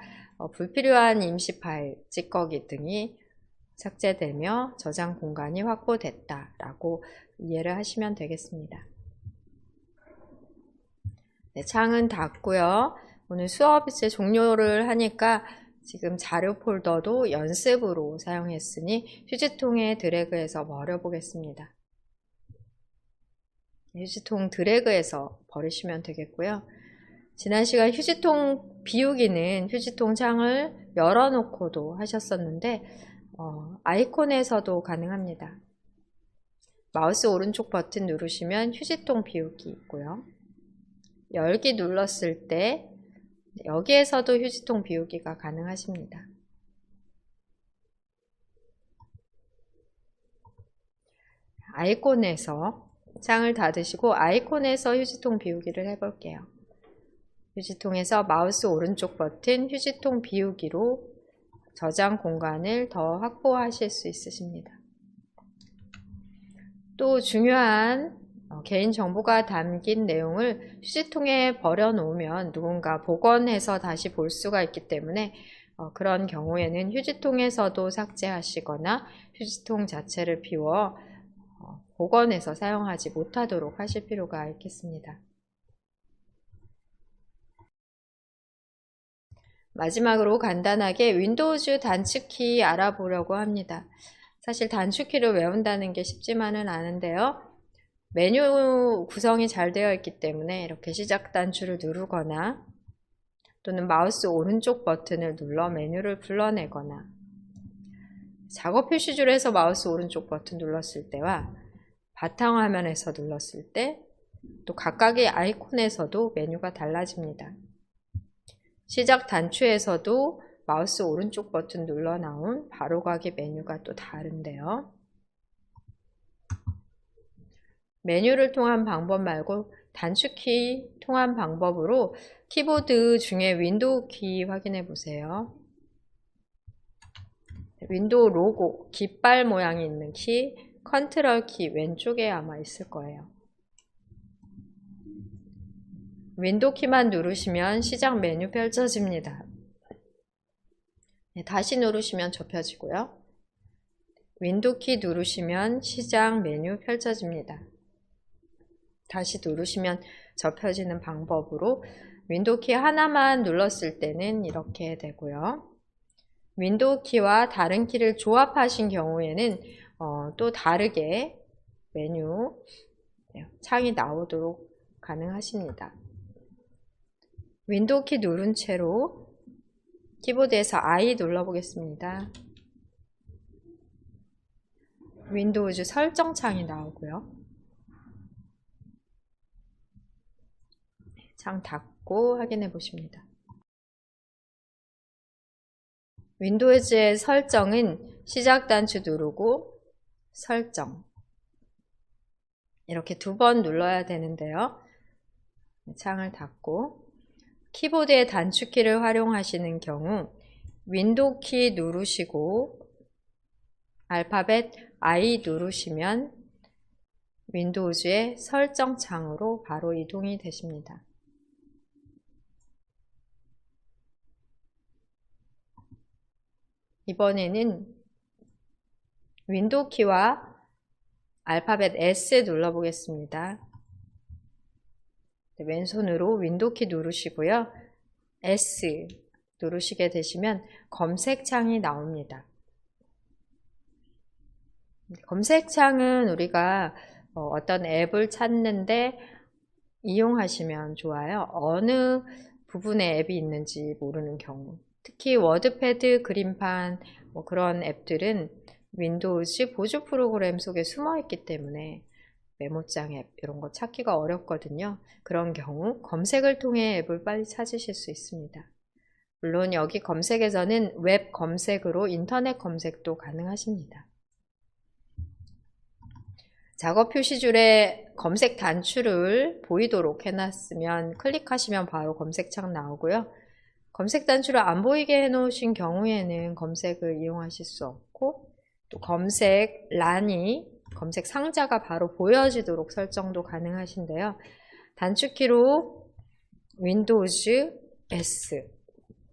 불필요한 임시 파일, 찌꺼기 등이 삭제되며 저장 공간이 확보됐다라고 이해를 하시면 되겠습니다. 네, 창은 닫고요. 오늘 수업 이제 종료를 하니까 지금 자료 폴더도 연습으로 사용했으니 휴지통에 드래그해서 버려보겠습니다. 휴지통 드래그해서 버리시면 되겠고요. 지난 시간 휴지통 비우기는 휴지통 창을 열어놓고도 하셨었는데 아이콘에서도 가능합니다. 마우스 오른쪽 버튼 누르시면 휴지통 비우기 있고요. 열기 눌렀을 때 여기에서도 휴지통 비우기가 가능하십니다. 아이콘에서 창을 닫으시고 아이콘에서 휴지통 비우기를 해볼게요. 휴지통에서 마우스 오른쪽 버튼 휴지통 비우기로 저장 공간을 더 확보하실 수 있으십니다. 또 중요한 개인정보가 담긴 내용을 휴지통에 버려놓으면 누군가 복원해서 다시 볼 수가 있기 때문에 그런 경우에는 휴지통에서도 삭제하시거나 휴지통 자체를 비워 복원해서 사용하지 못하도록 하실 필요가 있겠습니다. 마지막으로 간단하게 윈도우즈 단축키 알아보려고 합니다. 사실 단축키를 외운다는 게 쉽지만은 않은데요. 메뉴 구성이 잘 되어 있기 때문에 이렇게 시작 단추를 누르거나 또는 마우스 오른쪽 버튼을 눌러 메뉴를 불러내거나 작업 표시줄에서 마우스 오른쪽 버튼 눌렀을 때와 바탕화면에서 눌렀을 때 또 각각의 아이콘에서도 메뉴가 달라집니다. 시작 단추에서도 마우스 오른쪽 버튼 눌러 나온 바로가기 메뉴가 또 다른데요. 메뉴를 통한 방법 말고 단축키 통한 방법으로 키보드 중에 윈도우 키 확인해 보세요. 윈도우 로고, 깃발 모양이 있는 키, 컨트롤 키 왼쪽에 아마 있을 거예요. 윈도우 키만 누르시면 시작 메뉴 펼쳐집니다. 네, 다시 누르시면 접혀지고요. 윈도우 키 누르시면 시작 메뉴 펼쳐집니다. 다시 누르시면 접혀지는 방법으로 윈도우 키 하나만 눌렀을 때는 이렇게 되고요. 윈도우 키와 다른 키를 조합하신 경우에는 또 다르게 메뉴 창이 나오도록 가능하십니다. 윈도우 키 누른 채로 키보드에서 I 눌러보겠습니다. 윈도우즈 설정 창이 나오고요. 창 닫고 확인해 보십니다. 윈도우즈의 설정은 시작 단추 누르고 설정 이렇게 2번 눌러야 되는데요. 창을 닫고 키보드의 단축키를 활용하시는 경우 윈도우 키 누르시고 알파벳 I 누르시면 윈도우즈의 설정 창으로 바로 이동이 되십니다. 이번에는 윈도우 키와 알파벳 S 눌러보겠습니다. 왼손으로 윈도우 키 누르시고요. S 누르시게 되시면 검색창이 나옵니다. 검색창은 우리가 어떤 앱을 찾는데 이용하시면 좋아요. 어느 부분에 앱이 있는지 모르는 경우. 특히 워드패드, 그림판 그런 앱들은 윈도우즈 보조 프로그램 속에 숨어 있기 때문에 메모장 앱 이런 거 찾기가 어렵거든요. 그런 경우 검색을 통해 앱을 빨리 찾으실 수 있습니다. 물론 여기 검색에서는 웹 검색으로 인터넷 검색도 가능하십니다. 작업 표시줄에 검색 단추를 보이도록 해놨으면 클릭하시면 바로 검색창 나오고요. 검색 단추를 안 보이게 해놓으신 경우에는 검색을 이용하실 수 없고, 또 검색란이 검색 상자가 바로 보여지도록 설정도 가능하신데요. 단축키로 윈도우즈 S,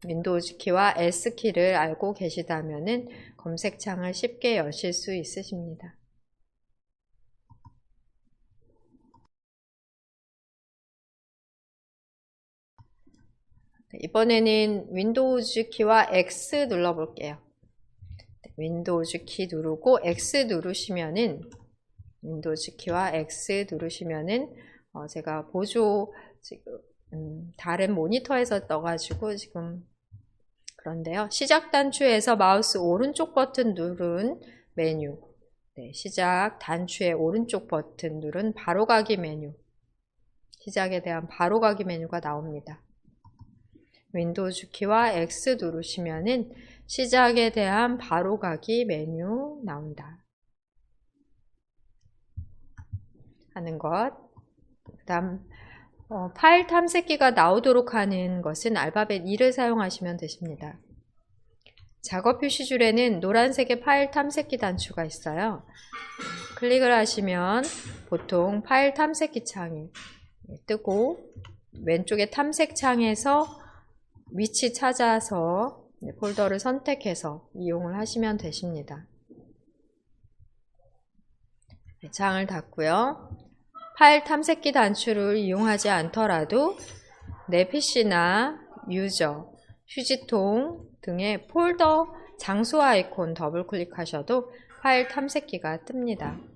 윈도우즈 키와 S 키를 알고 계시다면은 검색창을 쉽게 여실 수 있으십니다. 이번에는 윈도우즈 키와 X 눌러볼게요. 윈도우즈 키 누르고 X 누르시면은, 윈도우즈 키와 X 누르시면은 제가 보조 지금 다른 모니터에서 떠가지고 지금 그런데요. 시작 단추에서 마우스 오른쪽 버튼 누른 메뉴, 시작 단추의 오른쪽 버튼 누른 바로가기 메뉴, 시작에 대한 바로가기 메뉴가 나옵니다. 윈도우즈 키와 X 누르시면은 시작에 대한 바로가기 메뉴 나온다 하는 것. 그 다음 파일 탐색기가 나오도록 하는 것은 알파벳 E를 사용하시면 되십니다. 작업 표시줄에는 노란색의 파일 탐색기 단추가 있어요. 클릭을 하시면 보통 파일 탐색기 창이 뜨고, 왼쪽에 탐색 창에서 위치 찾아서 폴더를 선택해서 이용을 하시면 되십니다. 창을 닫고요. 파일 탐색기 단추를 이용하지 않더라도 내 PC나 유저, 휴지통 등의 폴더 장소 아이콘 더블 클릭하셔도 파일 탐색기가 뜹니다.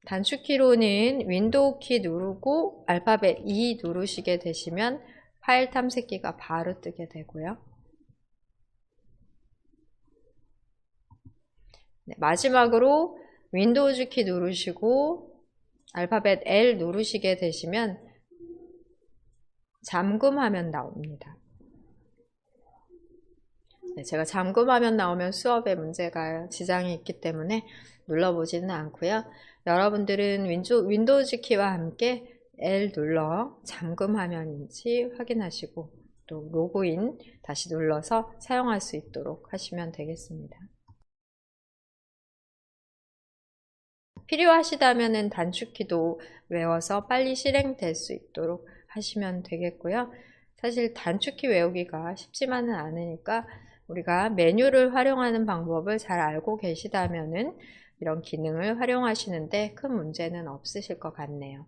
단축키로는 윈도우 키 누르고 알파벳 E 누르시게 되시면 파일 탐색기가 바로 뜨게 되고요. 마지막으로 윈도우즈 키 누르시고 알파벳 L 누르시게 되시면 잠금화면 나옵니다. 제가 잠금화면 나오면 수업에 문제가 지장이 있기 때문에 눌러보지는 않고요. 여러분들은 윈도우즈 키와 함께 L 눌러 잠금화면인지 확인하시고 또 로그인 다시 눌러서 사용할 수 있도록 하시면 되겠습니다. 필요하시다면 단축키도 외워서 빨리 실행될 수 있도록 하시면 되겠고요. 사실 단축키 외우기가 쉽지만은 않으니까 우리가 메뉴를 활용하는 방법을 잘 알고 계시다면은 이런 기능을 활용하시는데 큰 문제는 없으실 것 같네요.